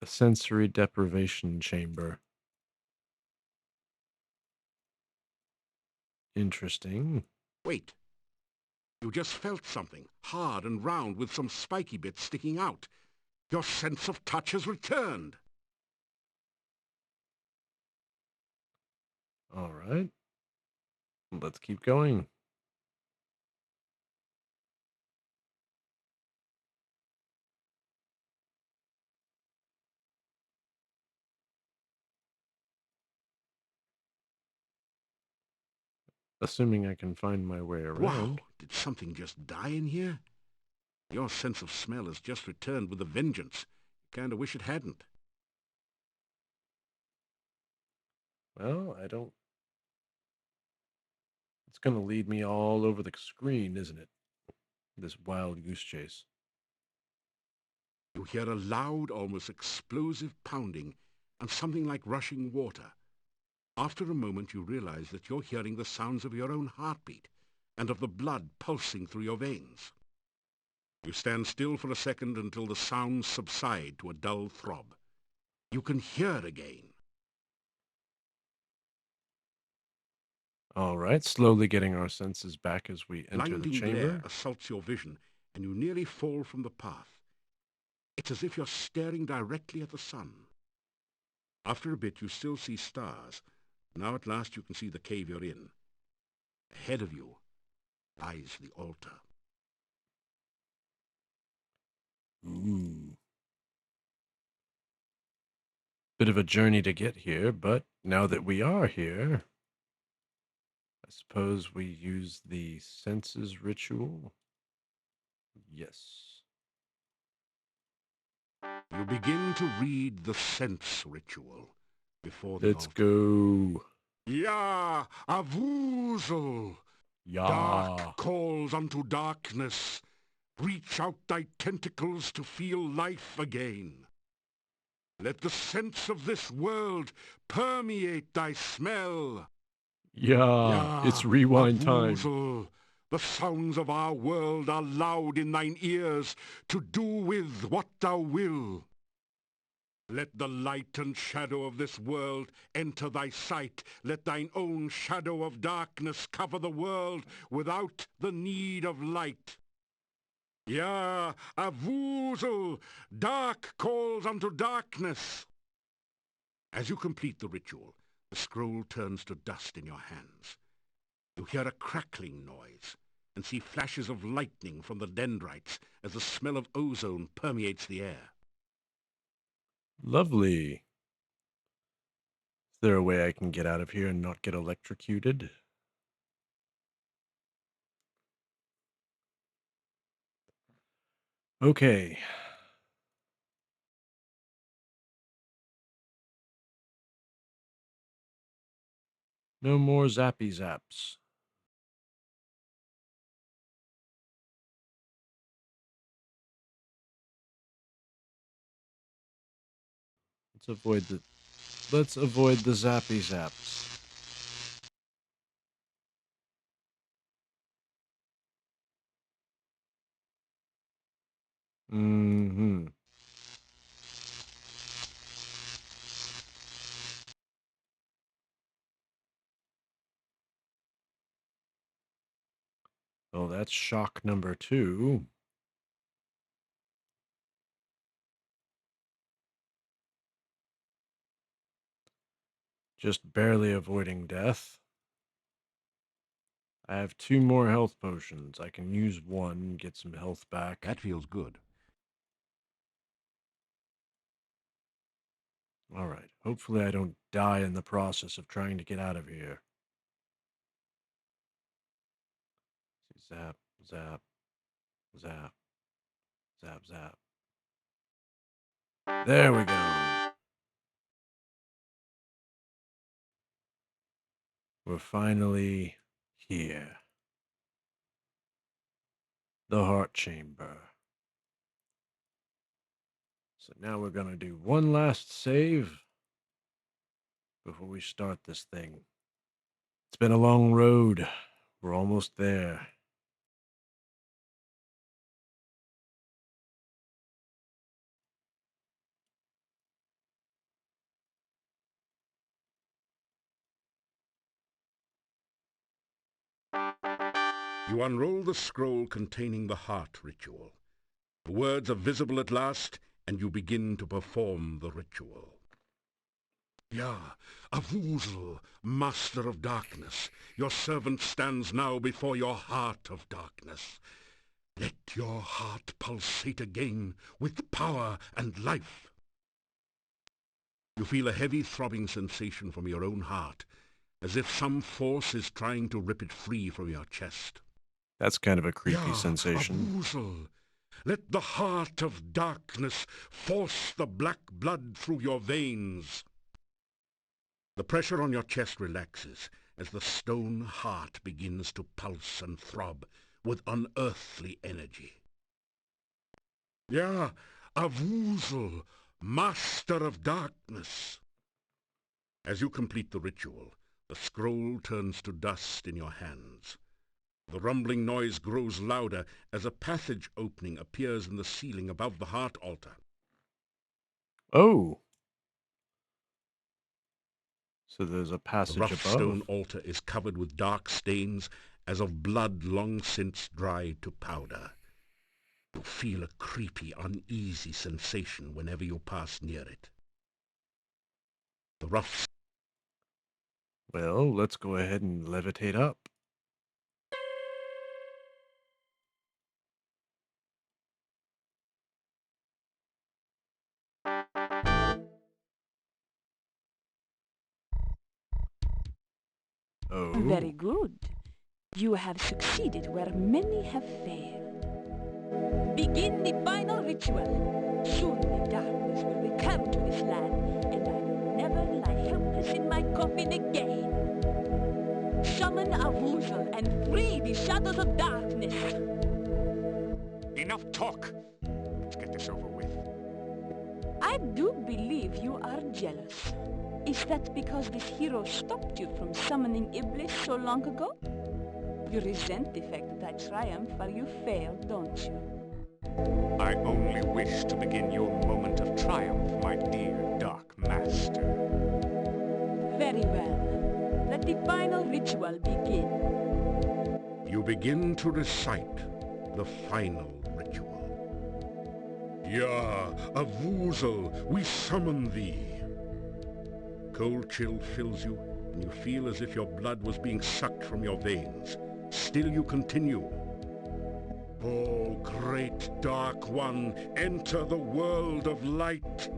A sensory deprivation chamber. Interesting. Wait. You just felt something, hard and round with some spiky bits sticking out. Your sense of touch has returned. All right. Let's keep going. Assuming I can find my way around. Wow, did something just die in here? Your sense of smell has just returned with a vengeance. You kinda wish it hadn't. Well, I don't... It's going to lead me all over the screen, isn't it? This wild goose chase. You hear a loud, almost explosive pounding and something like rushing water. After a moment you realize that you're hearing the sounds of your own heartbeat and of the blood pulsing through your veins. You stand still for a second until the sounds subside to a dull throb. You can hear again. All right, slowly getting our senses back as we enter the Blinding chamber. glare assaults your vision and you nearly fall from the path. It's as if you're staring directly at the sun. After a bit you still see stars. Now at last you can see the cave you're in. Ahead of you lies the altar. Ooh. Bit of a journey to get here, but now that we are here, I suppose we use the senses ritual. Yes. You begin to read the sense ritual before the Let's altar. go. Ya Avoozl! Yeah. Dark calls unto darkness. Reach out thy tentacles to feel life again. Let the sense of this world permeate thy smell. Yeah. It's rewind time. Avoozl, the sounds of our world are loud in thine ears to do with what thou will. Let the light and shadow of this world enter thy sight. Let thine own shadow of darkness cover the world without the need of light. Yeah, Avoozl! Dark calls unto darkness! As you complete the ritual, the scroll turns to dust in your hands. You hear a crackling noise and see flashes of lightning from the dendrites as the smell of ozone permeates the air. Lovely. Is there a way I can get out of here and not get electrocuted? Okay. No more zappy zaps. Let's avoid the zappy zaps. Mm-hmm. Well, that's shock number 2. Just barely avoiding death. I have 2 more health potions. I can use one, get some health back. That feels good. All right. Hopefully I don't die in the process of trying to get out of here. Zap, zap, zap, zap, zap. There we go. We're finally here. The heart chamber. So now we're going to do one last save before we start this thing. It's been a long road. We're almost there. You unroll the scroll containing the heart ritual. The words are visible at last, and you begin to perform the ritual. Yeah, Avoozl, master of darkness, your servant stands now before your heart of darkness. Let your heart pulsate again with power and life. You feel a heavy throbbing sensation from your own heart, as if some force is trying to rip it free from your chest. That's kind of a creepy sensation. Avoozl, let the heart of darkness force the black blood through your veins. The pressure on your chest relaxes as the stone heart begins to pulse and throb with unearthly energy. Yeah, Avoozl, master of darkness. As you complete the ritual, the scroll turns to dust in your hands. The rumbling noise grows louder as a passage opening appears in the ceiling above the heart altar. Oh! So there's a The passage rough above. stone altar is covered with dark stains as of blood long since dried to powder. You feel a creepy, uneasy sensation whenever you pass near it. The rough... Well, let's go ahead and levitate up. Oh. Very good. You have succeeded where many have failed. Begin the final ritual. Soon the darkness will return to this land, and I will never lie helpless in my coffin again. Summon Avoozl and free the shadows of darkness. Enough talk. Let's get this over with. I do believe you are jealous. Is that because this hero stopped you from summoning Iblis so long ago? You resent the fact that I triumphed while you failed, don't you? I only wish to begin your moment of triumph, my dear Dark Master. Very well. Let the final ritual begin. You begin to recite the final ritual. Ya, Avoozl, we summon thee. Cold chill fills you, and you feel as if your blood was being sucked from your veins. Still you continue. Oh, great Dark One, enter the world of light.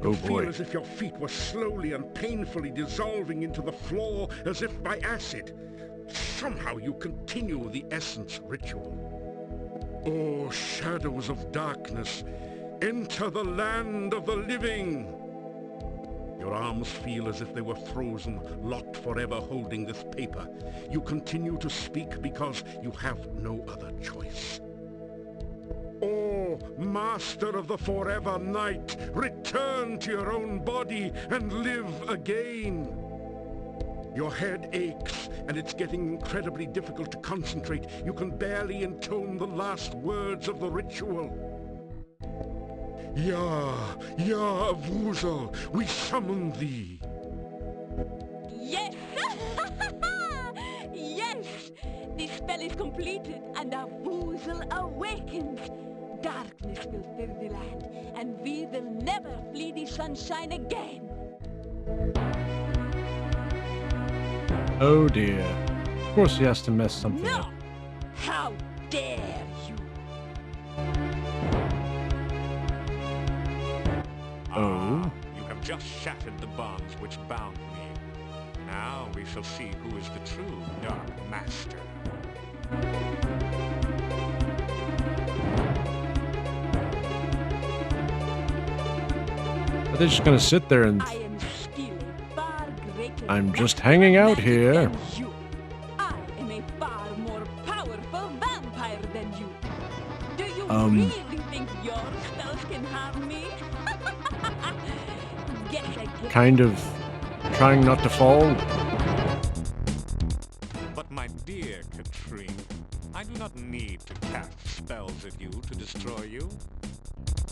Oh You boy. feel as if your feet were slowly and painfully dissolving into the floor as if by acid. Somehow you continue the essence ritual. Oh, shadows of darkness, enter the land of the living. Your arms feel as if they were frozen, locked forever holding this paper. You continue to speak because you have no other choice. Oh, Master of the Forever Night, return to your own body and live again. Your head aches, and it's getting incredibly difficult to concentrate. You can barely intone the last words of the ritual. Ya, Avoozl, we summon thee. Yes! Yes! The spell is completed, and Avoozl awakens. Darkness will fill the land, and we will never flee the sunshine again. Oh dear. Of course he has to mess something No! up. How dare you! Oh. You have just shattered the bonds which bound me. Now we shall see who is the true Dark Master. Are they just gonna sit there and... I am still a far greater I'm just hanging out magic here. than you. I am a far more powerful vampire than you. Do you really think your spells can harm me? Guess I get kind of trying not to fall? But my dear Katrine, I do not need to cast spells at you to destroy you.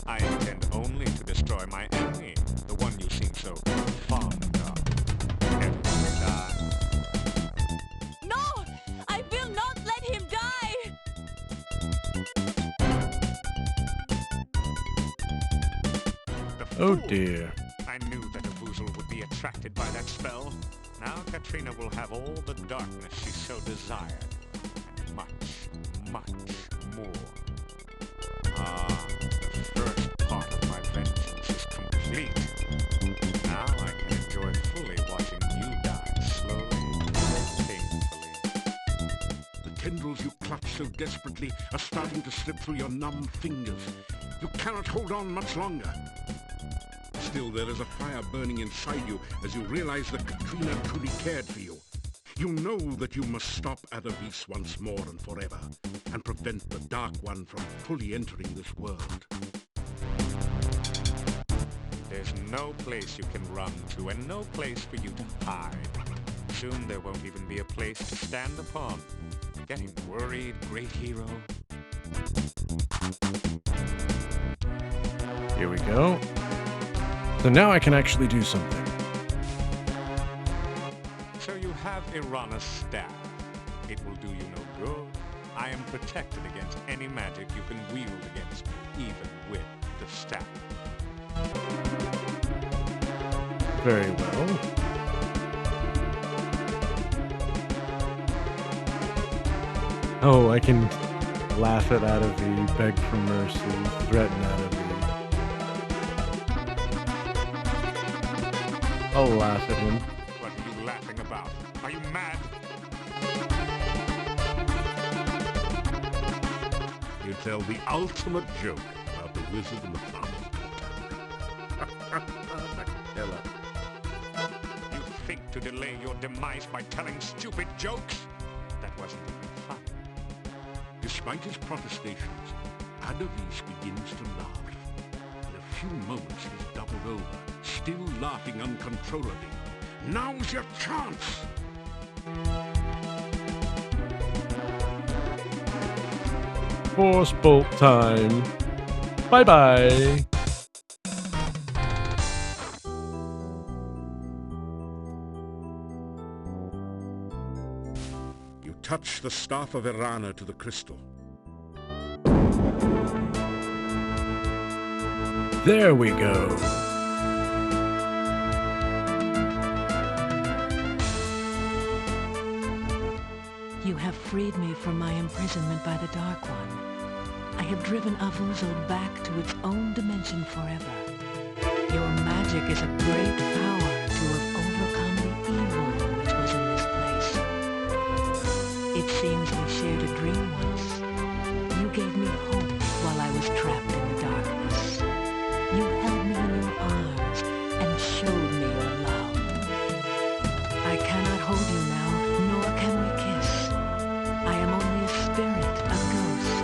I intend only to destroy my enemy, the one you seem so fond of. Everyone die. No! I will not let him die! The Oh fool! dear. I knew that Avoozl would be attracted by that spell. Now Katrina will have all the darkness she so desired, and much, much more. Ah, the first part of my vengeance is complete. Now I can enjoy fully watching you die slowly, painfully. The tendrils you clutch so desperately are starting to slip through your numb fingers. You cannot hold on much longer. Still, there is a fire burning inside you as you realize that Katrina truly cared for you. You know that you must stop Avoozl once more and forever, and prevent the Dark One from fully entering this world. There's no place you can run to, and no place for you to hide. Soon there won't even be a place to stand upon. Getting worried, great hero? Here we go. So now I can actually do something. So you have Irana's staff. It will do you no good. I am protected against any magic you can wield against me, even with the staff. Very well. Oh, I can laugh at Avoozl, beg for mercy, threaten Avoozl. I'll laugh at him. What are you laughing about? Are you mad? You tell the ultimate joke about the wizard and the farmer's daughter. The killer. You think to delay your demise by telling stupid jokes? That wasn't even fun. Despite his protestations, Avoozl begins to laugh. In a few moments he's doubled over, still laughing uncontrollably. Now's your chance! force bolt time. Bye-bye. You touch the staff of Irana to the crystal. There we go. You have freed me from my imprisonment by the Dark One. I have driven Avoozl back to its own dimension forever. Your magic is a great power to have overcome the evil which was in this place. It seems we shared a dream once. You gave me hope while I was trapped in the darkness. You held me in your arms and showed me your love. I cannot hold you now, nor can we kiss. I am only a spirit, a ghost.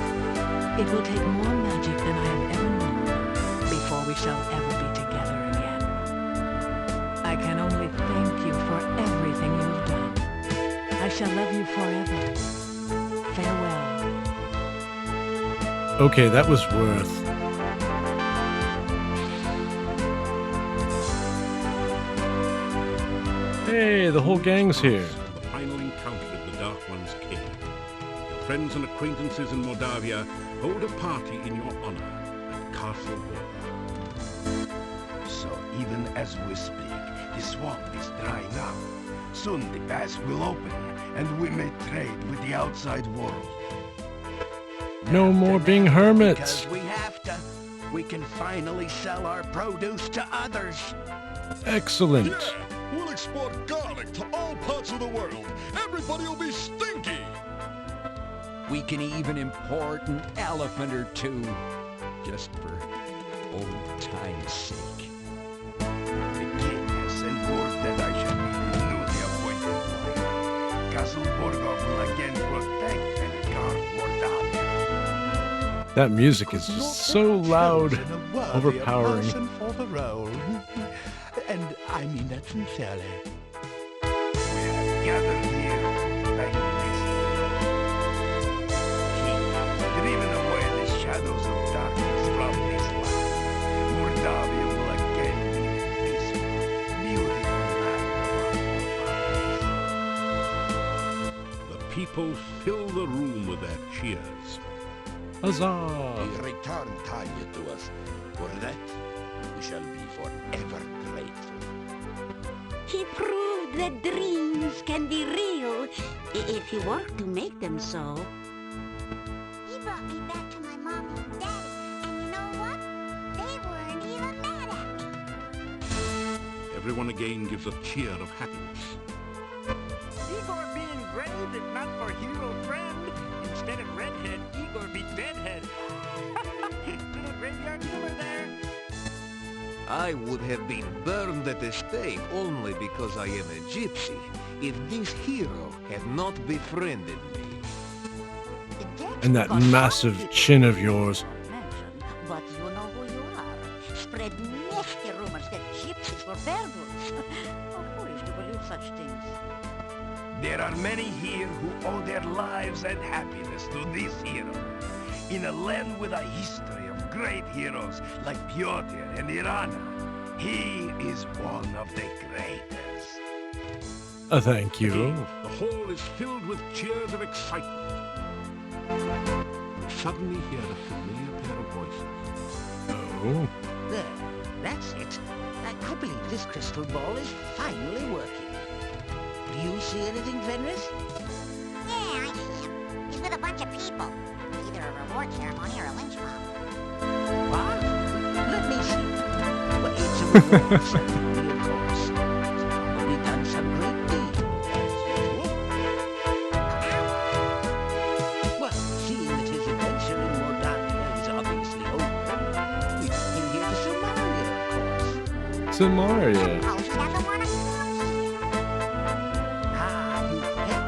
It will take more magic than I have ever known before we shall ever be together again. I can only thank you for everything you have done. I shall love you forever. Farewell. Okay, that was worth. Hey, the whole gang's here. The final encounter at the Dark One's cave. Your friends and acquaintances in Moldavia hold a party in your honor at Castle Walker. So even as we speak, the swamp is drying up. Soon the pass will open, and we may trade with the outside world. No more being hermits. Because we have to. We can finally sell our produce to others. Excellent. We'll export garlic to all parts of the world. Everybody will be stinky. We can even import an elephant or two, just for old time's sake. The king has sent word that I shall be the newly appointed lawyer. Castle Borgov will again protect and guard Moldavia. That music is just so loud, overpowering. Person for the role. And I mean that sincerely. We have gathered here like this. King, driven away the shadows of darkness from this land, Moldavia will again be the peaceful, beautiful land of our forefathers. The people fill the room with their cheers. Huzzah! He returned Tanya to us. For that, we shall be forever grateful. He proved that dreams can be real if you work to make them so. He brought me back to my mommy and daddy, and you know what? They weren't even mad at me. Everyone again gives a cheer of happiness. Igor be engraved if not for hero friend. Instead of redhead, Igor be deadhead. Little graveyard humor there. I would have been burned at the stake only because I am a gypsy, if this hero had not befriended me. And that massive chin of yours. But you know who you are. Spread nasty rumors that gypsies were werewolves. How foolish to believe such things. There are many here who owe their lives and happiness to this hero. In a land with a history of great heroes like Pyotr and Irana, he is one of the greatest. Thank you. Again, the hall is filled with cheers of excitement. You suddenly hear a familiar pair of voices. Oh. There, that's it. I believe this crystal ball is finally working. Do you see anything, Fenris? Yeah, I see him. He's with a bunch of people. Either a reward ceremony or a lynch mob. What? Let me see. Well, it's a reward ceremony, of course. He's probably done some great deed, as usual. Well, seeing that his adventure in Moldavia is obviously over, we took him here to Somalia, of course. Samaria. Oh, he doesn't want to come here. Ah, you forget.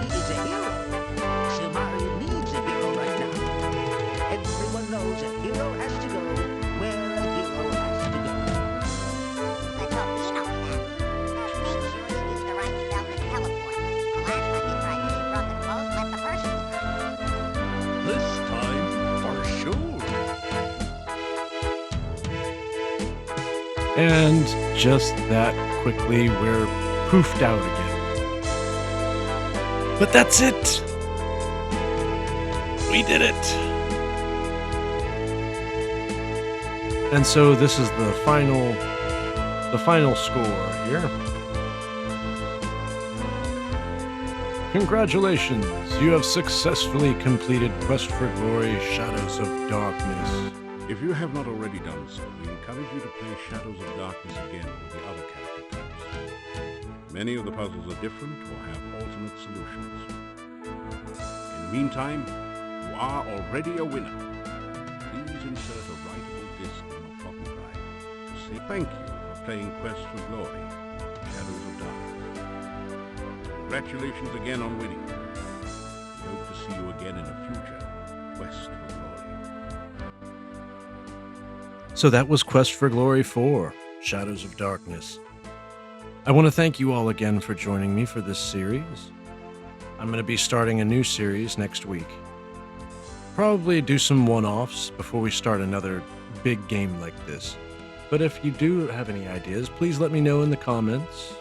He is a hero. Somalia needs a hero right now. Everyone knows a hero has to go where a hero has to go. Let's hope he knows that. Just make sure he used the right spell to teleport. The last time he tried this, he brought the clothes, left the person behind. This And just that quickly, we're poofed out again. But that's it! We did it! And so this is the final score here. Congratulations! You have successfully completed Quest for Glory Shadows of Darkness. If you have not already done so, we encourage you to play Shadows of Darkness again with the other character types. Many of the puzzles are different or have alternate solutions. In the meantime, you are already a winner. Please insert a writable disc in your floppy drive to say thank you for playing Quest for Glory Shadows of Darkness. Congratulations again on winning. We hope to see you again in a future Quest for Glory. So that was Quest for Glory 4, Shadows of Darkness. I want to thank you all again for joining me for this series. I'm going to be starting a new series next week. Probably do some one-offs before we start another big game like this. But if you do have any ideas, please let me know in the comments.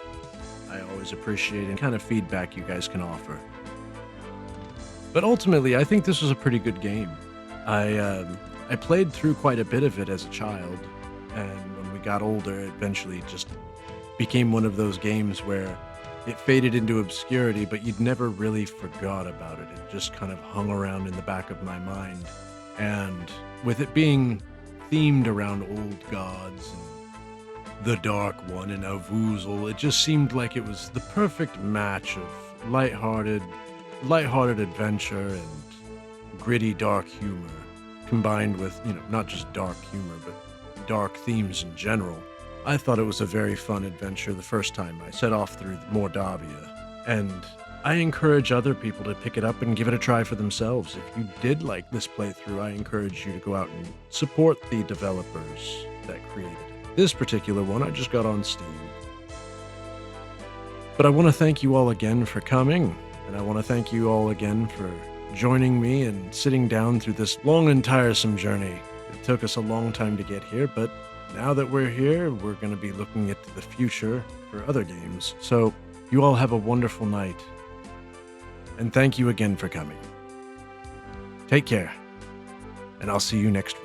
I always appreciate any kind of feedback you guys can offer. But ultimately, I think this was a pretty good game. I played through quite a bit of it as a child, and when we got older, it eventually just became one of those games where it faded into obscurity, but you'd never really forgot about it. It just kind of hung around in the back of my mind. And with it being themed around old gods and the Dark One and Avoozl, it just seemed like it was the perfect match of lighthearted adventure and gritty dark humor, combined with, not just dark humor, but dark themes in general. I thought it was a very fun adventure the first time I set off through Mordavia, and I encourage other people to pick it up and give it a try for themselves. If you did like this playthrough, I encourage you to go out and support the developers that created it. This particular one I just got on Steam. But I want to thank you all again for coming, and I want to thank you all again for joining me and sitting down through this long and tiresome journey. It took us a long time to get here, but now that we're here, we're going to be looking at the future for other games. So you all have a wonderful night, and thank you again for coming. Take care, and I'll see you next week.